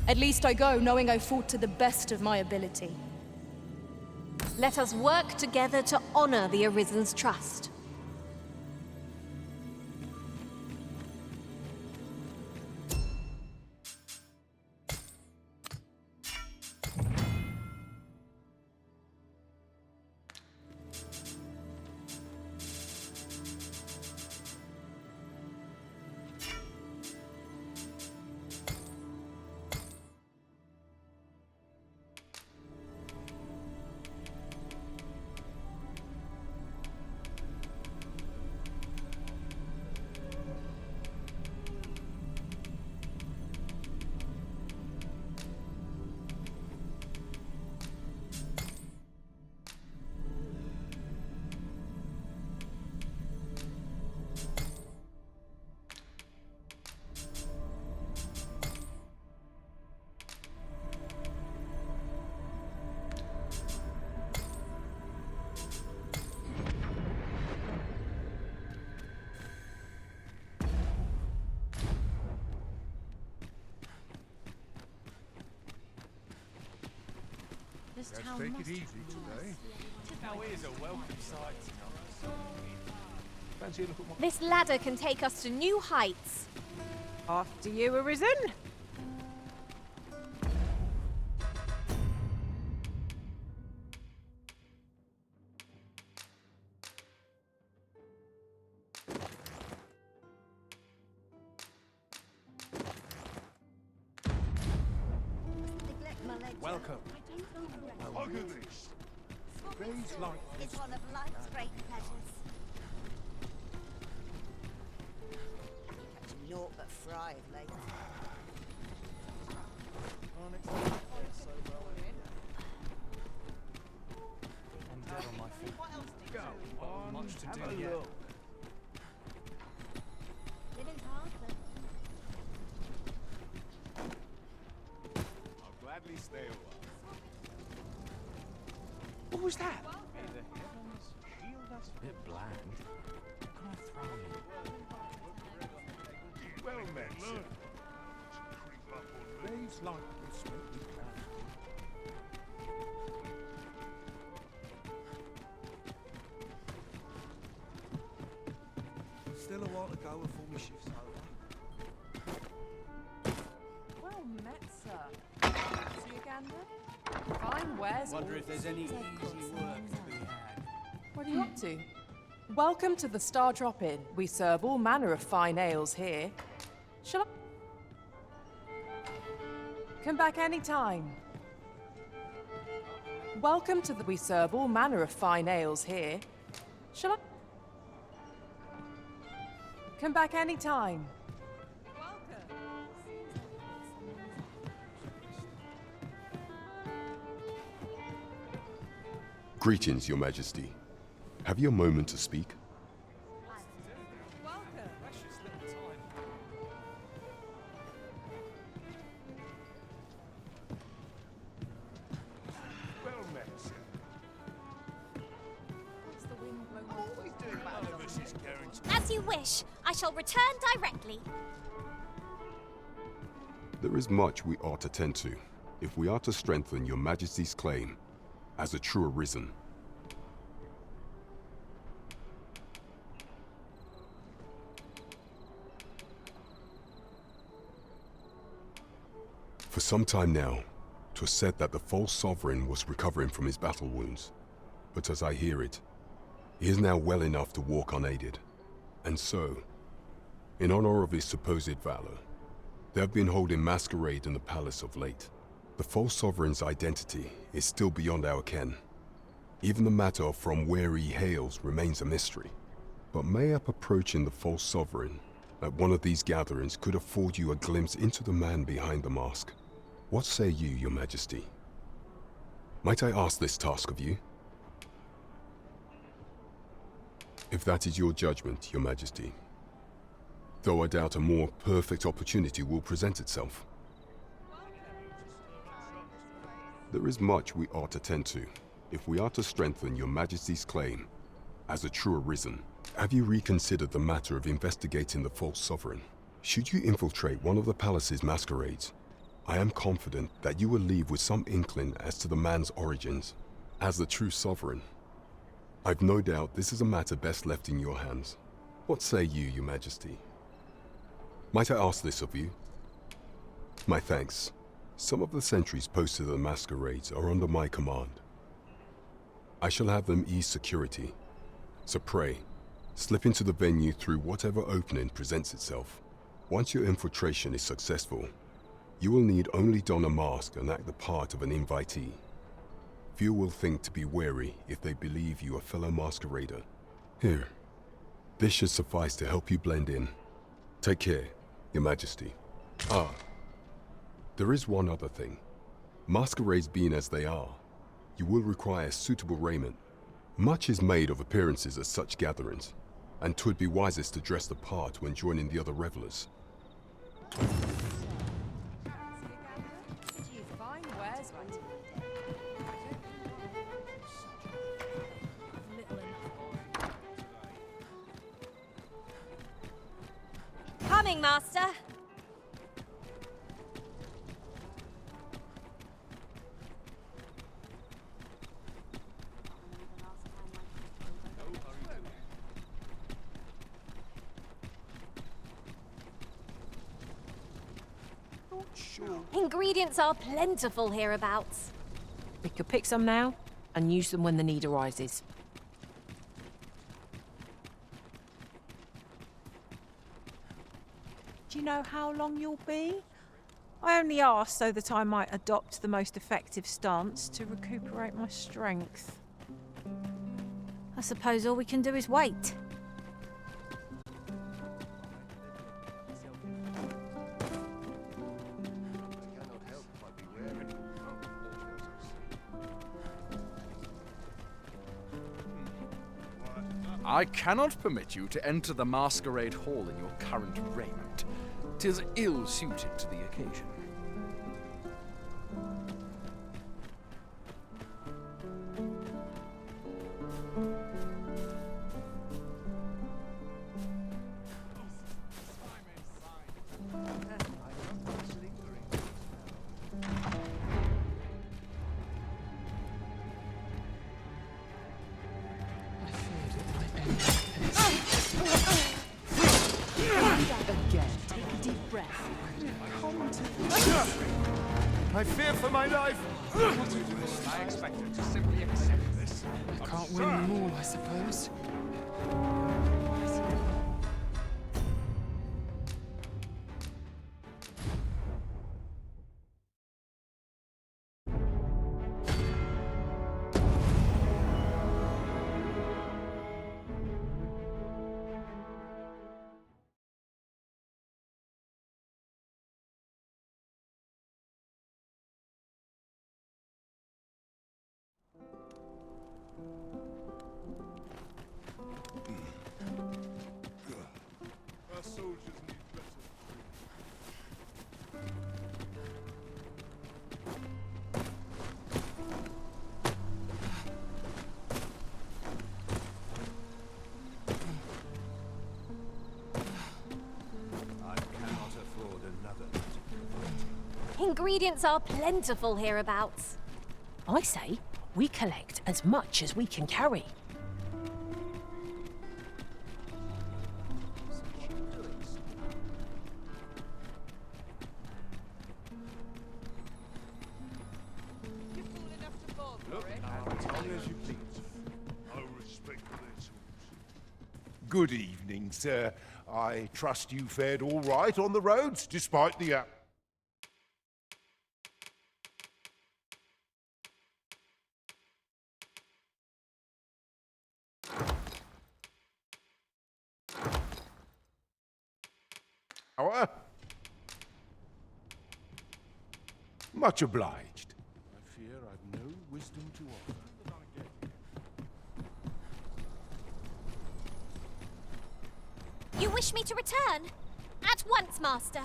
At least I go knowing I fought to the best of my ability. Let us work together to honor the Arisen's trust. Let's take it easy today. Now here's a welcome sight. Fancy a look at my... This ladder can take us to new heights. After you, Arisen. Welcome. Look at this. These like It's one of life's great pleasures. Catching naught but fry of late. I'm dead on my feet. Go on, Much to have do a yet. look. Living's hard, but I'll gladly stay a while. What was that? A bit bland. What can I throw in? Well met, sir. These like the smoky clouds. Still a while to go before my shift's over. Well met, sir. Fancy a gander? Fine wares. Wonder if there's any easy work to be had. What are you up to? Welcome to the Star Drop-In. We serve all manner of fine ales here. Shall I... Come back anytime. Welcome to the... We serve all manner of fine ales here. Shall I... Come back anytime. Greetings, Your Majesty. Have you a moment to speak? As you wish. I shall return directly. There is much we ought to tend to, if we are to strengthen Your Majesty's claim as a true arisen. For some time now, 'twas said that the False Sovran was recovering from his battle wounds. But as I hear it, he is now well enough to walk unaided. And so, in honor of his supposed valor, they have been holding Masquerade in the palace of late. The False Sovran's identity is still beyond our ken. Even the matter of from where he hails remains a mystery. But mayhap approaching the False Sovran at one of these gatherings could afford you a glimpse into the man behind the mask. What say you, Your Majesty? Might I ask this task of you? If that is your judgment, Your Majesty. Though I doubt a more perfect opportunity will present itself. There is much we ought to tend to, if we are to strengthen Your Majesty's claim as a true arisen. Have you reconsidered the matter of investigating the False Sovran? Should you infiltrate one of the palace's masquerades, I am confident that you will leave with some inkling as to the man's origins. As the true sovereign, I've no doubt this is a matter best left in your hands. What say you, Your Majesty? Might I ask this of you? My thanks. Some of the sentries posted at the masquerades are under my command. I shall have them ease security. So pray, slip into the venue through whatever opening presents itself. Once your infiltration is successful, you will need only don a mask and act the part of an invitee. Few will think to be wary if they believe you a fellow masquerader. Here, this should suffice to help you blend in. Take care, Your Majesty. Ah, there is one other thing. Masquerades being as they are, you will require suitable raiment. Much is made of appearances at such gatherings, and 'twould be wisest to dress the part when joining the other revelers. Coming, Master. Ingredients are plentiful hereabouts. We could pick some now and use them when the need arises. Do you know how long you'll be? I only asked so that I might adopt the most effective stance to recuperate my strength. I suppose all we can do is wait. I cannot permit you to enter the Masquerade Hall in your current raiment. 'Tis ill-suited to the occasion. I fear for my life! I expected to simply accept this. I can't win them all, I suppose. Ingredients are plentiful hereabouts. I say we collect as much as we can carry. Good evening, sir. I trust you fared all right on the roads, despite the hour. Much obliged. I fear I've no wisdom to offer. You wish me to return? At once, Master.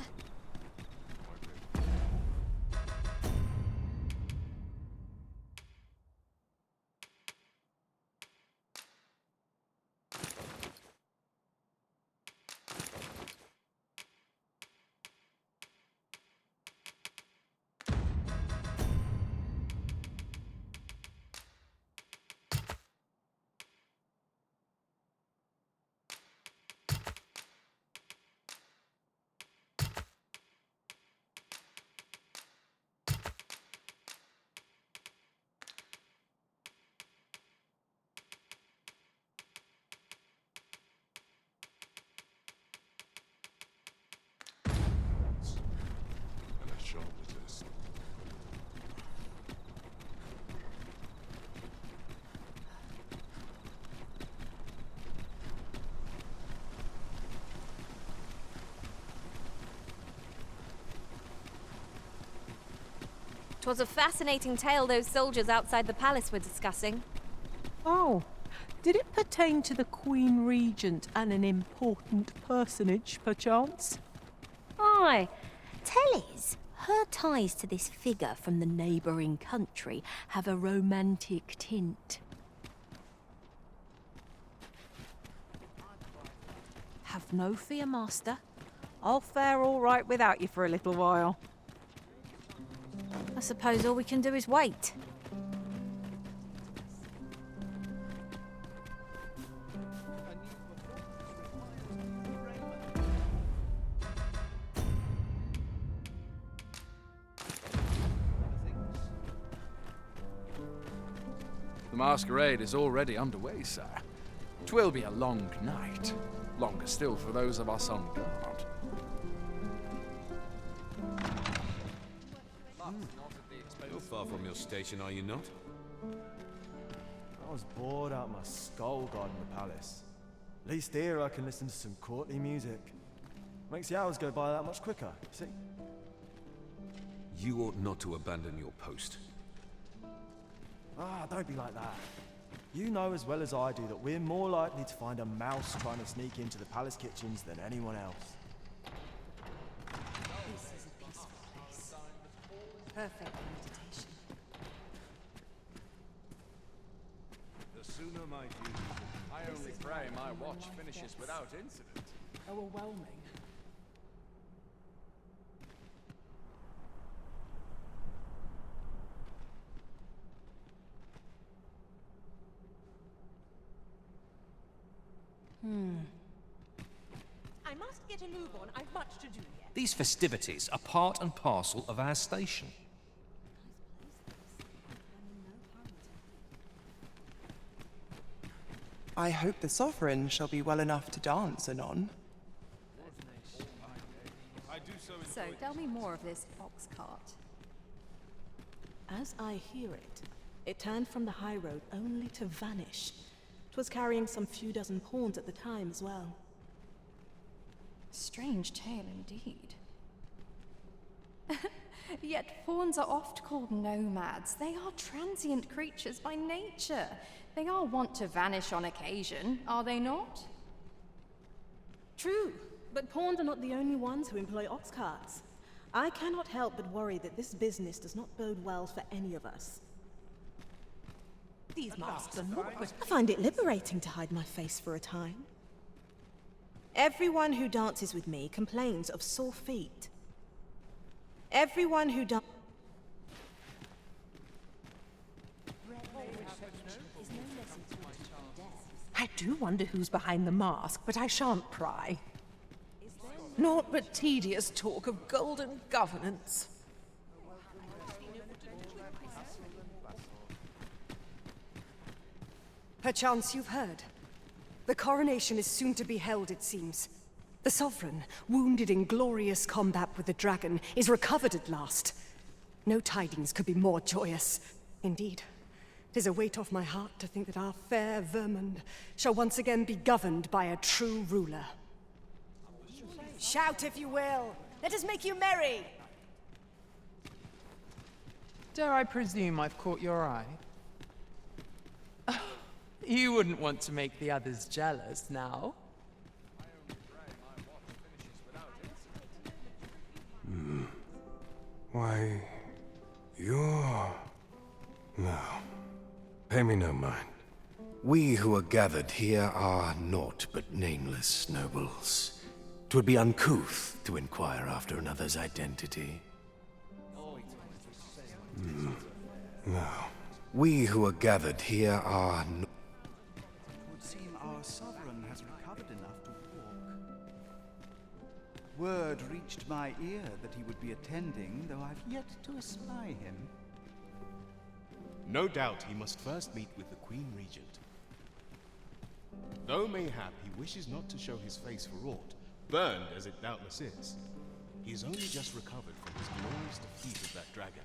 Twas a fascinating tale those soldiers outside the palace were discussing. Oh, did it pertain to the Queen Regent and an important personage, perchance? Aye. Tellys, her ties to this figure from the neighbouring country have a romantic tint. Have no fear, Master. I'll fare all right without you for a little while. I suppose all we can do is wait. The masquerade is already underway, sir. 'Twill be a long night. Longer still for those of us on guard. You're far from your station, are you not? I was bored out my skull guarding the palace. At least here I can listen to some courtly music. Makes the hours go by that much quicker, see? You ought not to abandon your post. Ah, don't be like that. You know as well as I do that we're more likely to find a mouse trying to sneak into the palace kitchens than anyone else. This is a peaceful place. Perfect for meditation. The sooner my duty. I only pray my watch finishes without incident. Overwhelming. I must get a move on. I've much to do yet. These festivities are part and parcel of our station. I hope the Sovereign shall be well enough to dance anon. So, tell me more of this ox cart. As I hear it, it turned from the high road only to vanish. 'Twas carrying some few dozen pawns at the time as well. Strange tale indeed. Yet fawns are oft called nomads. They are transient creatures by nature. They are wont to vanish on occasion, are they not? True, but pawns are not the only ones who employ ox carts. I cannot help but worry that this business does not bode well for any of us. These masks are not... I find it liberating to hide my face for a time. Everyone who dances with me complains of sore feet. Everyone who does. I do wonder who's behind the mask, but I shan't pry. Naught but tedious talk of golden governance. Perchance you've heard. The coronation is soon to be held, it seems. The Sovereign, wounded in glorious combat with the dragon, is recovered at last. No tidings could be more joyous. Indeed, 'tis a weight off my heart to think that our fair Vermund shall once again be governed by a true ruler. Shout if you will! Let us make you merry! Dare I presume I've caught your eye? You wouldn't want to make the others jealous now. Why, you're... No. Pay me no mind. We who are gathered here are naught but nameless nobles. 'Twould be uncouth to inquire after another's identity. No. We who are gathered here are... It would seem our Sovereign has recovered enough to walk. Word reached my ear that he would be attending, though I've yet to espy him. No doubt he must first meet with the Queen Regent. Though mayhap he wishes not to show his face for aught, burned as it doubtless is, he has only just recovered from his glorious defeat of that dragon.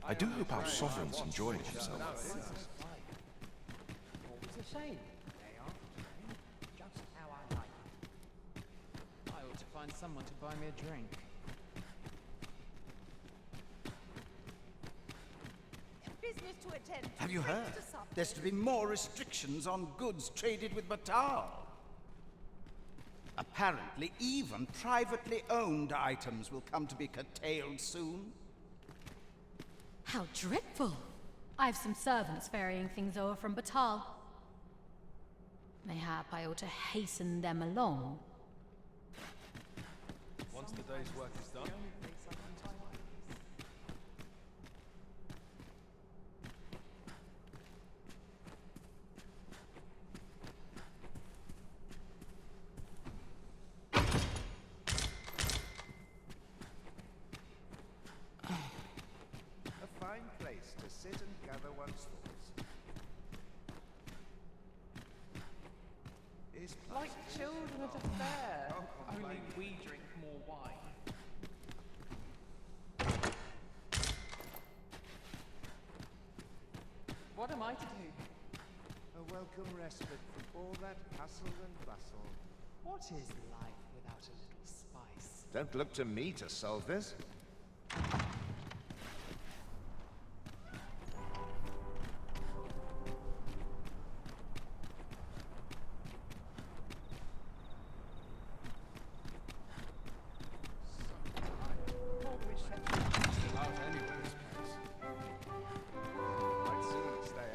I do hope our sovereign's enjoying himself. It's a shame. Just how I like it. I ought to find someone to buy me a drink. Business to attend. Have you heard? There's to be more restrictions on goods traded with Batal. Apparently, even privately owned items will come to be curtailed soon. How dreadful! I've some servants ferrying things over from Batal. Mayhap I ought to hasten them along. Once the day's work is done, to sit and gather one's thoughts. Is Like children at a fair, only we drink more wine. What am I to do? a welcome respite from all that hustle and bustle. What is life without a little spice? Don't look to me to solve this.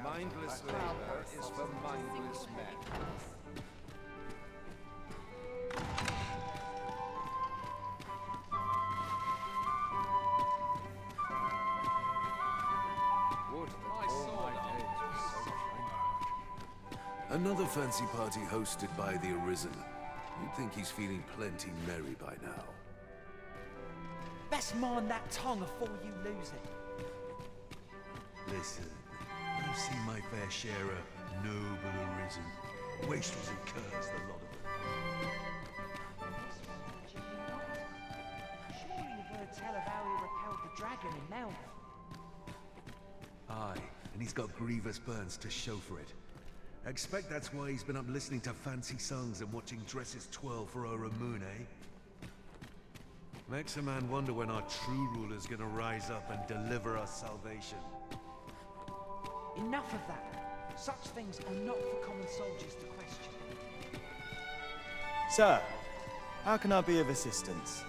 Mindless labor is for mindless men. Would that all my days were so tranquil. Another fancy party hosted by the Arisen. You'd think he's feeling plenty merry by now. Best mind that tongue afore you lose it. Listen, I've seen my fair share of noble Arisen. Wastrels and curs, the lot of them. Surely you've heard tell of how he repelled the dragon in Melf. Aye, and he's got grievous burns to show for it. I expect that's why he's been up listening to fancy songs and watching dresses twirl for Moon, eh? Makes a man wonder when our true ruler's gonna rise up and deliver us salvation. Enough of that. Such things are not for common soldiers to question. Sir, how can I be of assistance?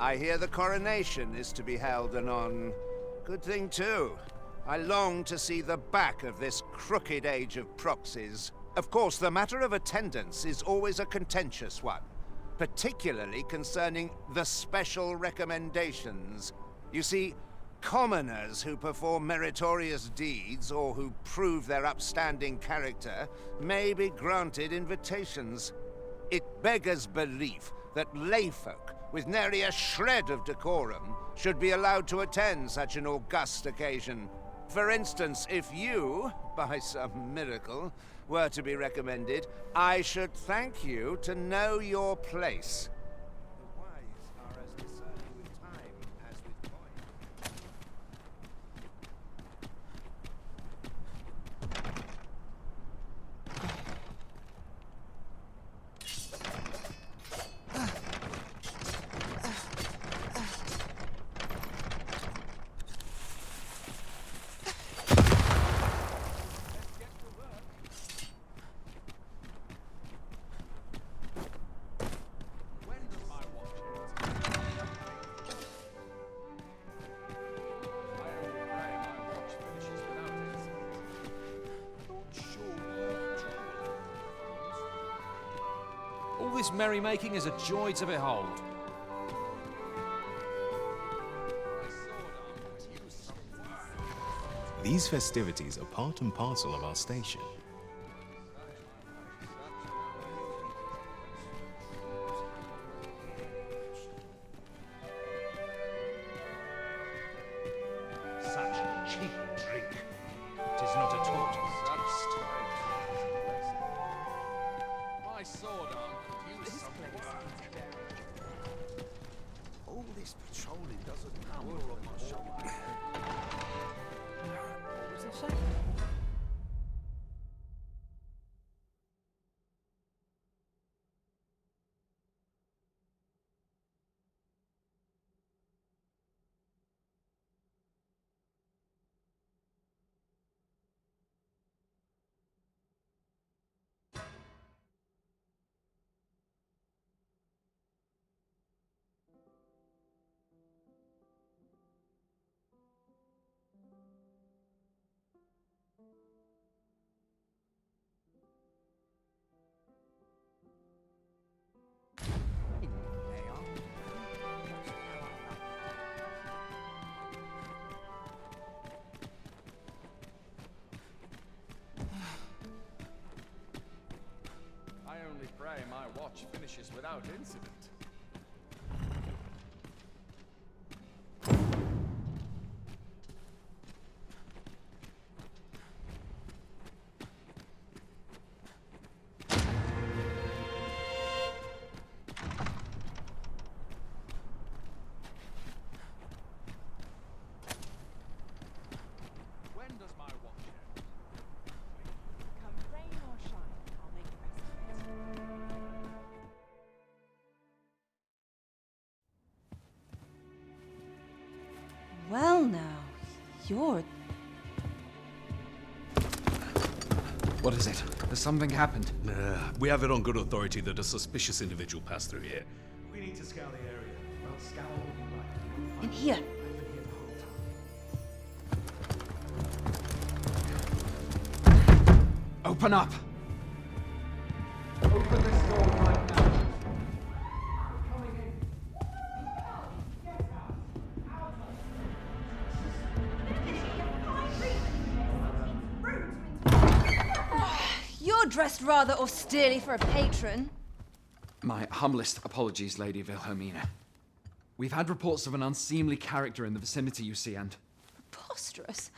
I hear the coronation is to be held anon. Good thing too. I long to see the back of this crooked age of proxies. Of course, the matter of attendance is always a contentious one, particularly concerning the special recommendations. You see, commoners who perform meritorious deeds or who prove their upstanding character may be granted invitations. It beggars belief that layfolk with nary a shred of decorum should be allowed to attend such an august occasion. For instance, if you, by some miracle, were to be recommended, I should thank you to know your place. The wise are as discerning with time as with coin. All this merrymaking is a joy to behold. These festivities are part and parcel of our station. Such cheap drink. It is not at all to be taste. My sword arm could use some work. All this patrolling doesn't come on my shoulder. I only pray my watch finishes without incident. When does my watch end? Come rain or shine, I'll make the best of it. Well now, you're... What is it? Has something happened? We have it on good authority that a suspicious individual passed through here. We need to scour the area. Well, scour will be right. In here. Open up! Open this door right now. You're dressed rather austerely for a patron. My humblest apologies, Lady Wilhelmina. We've had reports of an unseemly character in the vicinity, you see, and... Preposterous.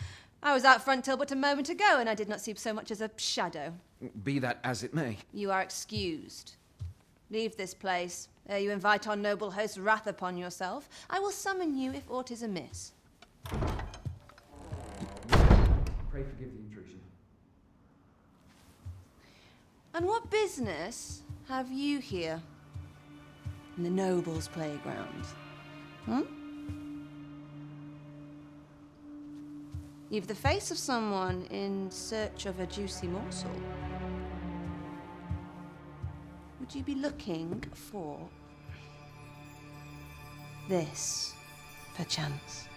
I was out front till but a moment ago, and I did not see so much as a shadow. Be that as it may. You are excused. Leave this place, ere you invite our noble host's wrath upon yourself. I will summon you if aught is amiss. Pray forgive the intrusion. And what business have you here? In the nobles' playground? You've the face of someone in search of a juicy morsel. Would you be looking for this, perchance?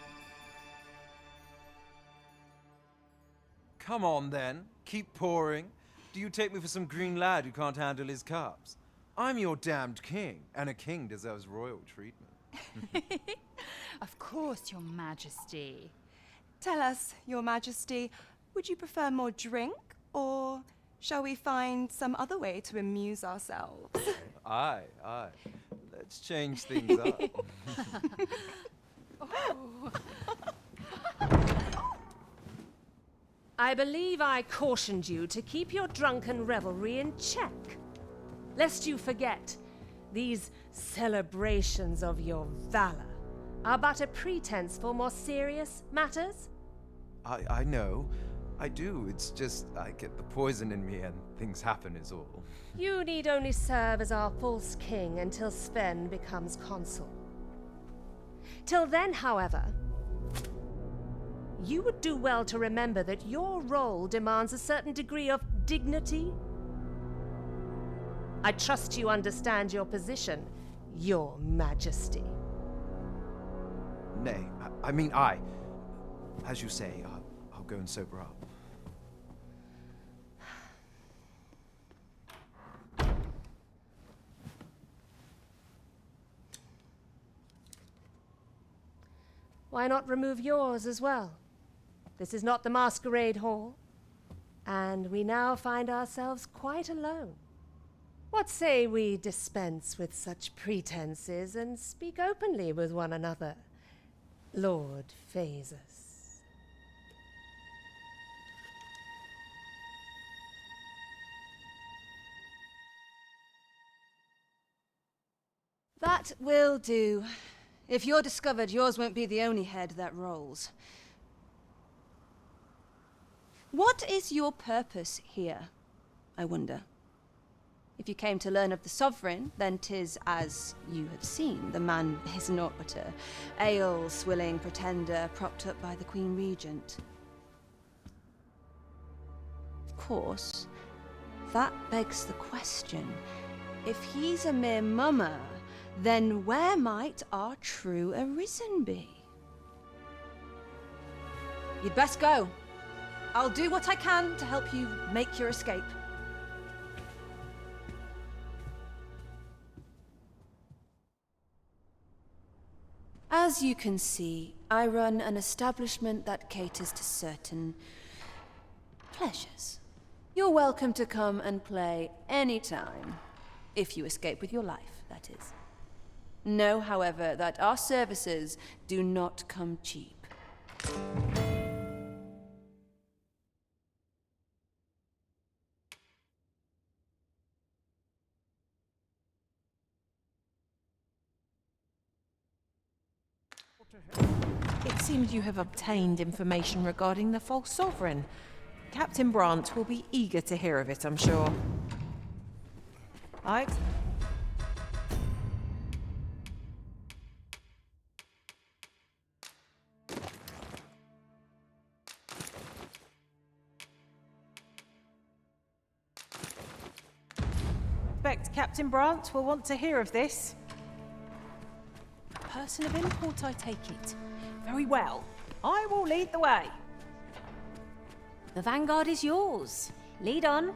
Come on then, keep pouring. Do you take me for some green lad who can't handle his cups? I'm your damned king, and a king deserves royal treatment. Of course, Your Majesty. Tell us, Your Majesty, would you prefer more drink, or shall we find some other way to amuse ourselves? Aye. Let's change things up. I believe I cautioned you to keep your drunken revelry in check. Lest you forget, these celebrations of your valor are but a pretense for more serious matters. I know. I do. It's just I get the poison in me and things happen is all. You need only serve as our false king until Sven becomes consul. Till then, however, you would do well to remember that your role demands a certain degree of dignity. I trust you understand your position, Your Majesty. Nay, I mean I. As you say, I'll go and sober up. Why not remove yours as well? This is not the Masquerade Hall, and we now find ourselves quite alone. What say we dispense with such pretenses and speak openly with one another, Lord Phaesus? That will do. If you're discovered, yours won't be the only head that rolls. What is your purpose here, I wonder? If you came to learn of the Sovereign, then 'tis as you have seen. The man is naught but a ale-swilling pretender propped up by the Queen Regent. Of course, that begs the question. If he's a mere mummer, then where might our true Arisen be? You'd best go. I'll do what I can to help you make your escape. As you can see, I run an establishment that caters to certain pleasures. You're welcome to come and play anytime, if you escape with your life, that is. Know, however, that our services do not come cheap. It seems you have obtained information regarding the False Sovran. Captain Brant will be eager to hear of it, I'm sure. I expect Captain Brant will want to hear of this. A person of import, I take it. Very well. I will lead the way. The vanguard is yours. Lead on.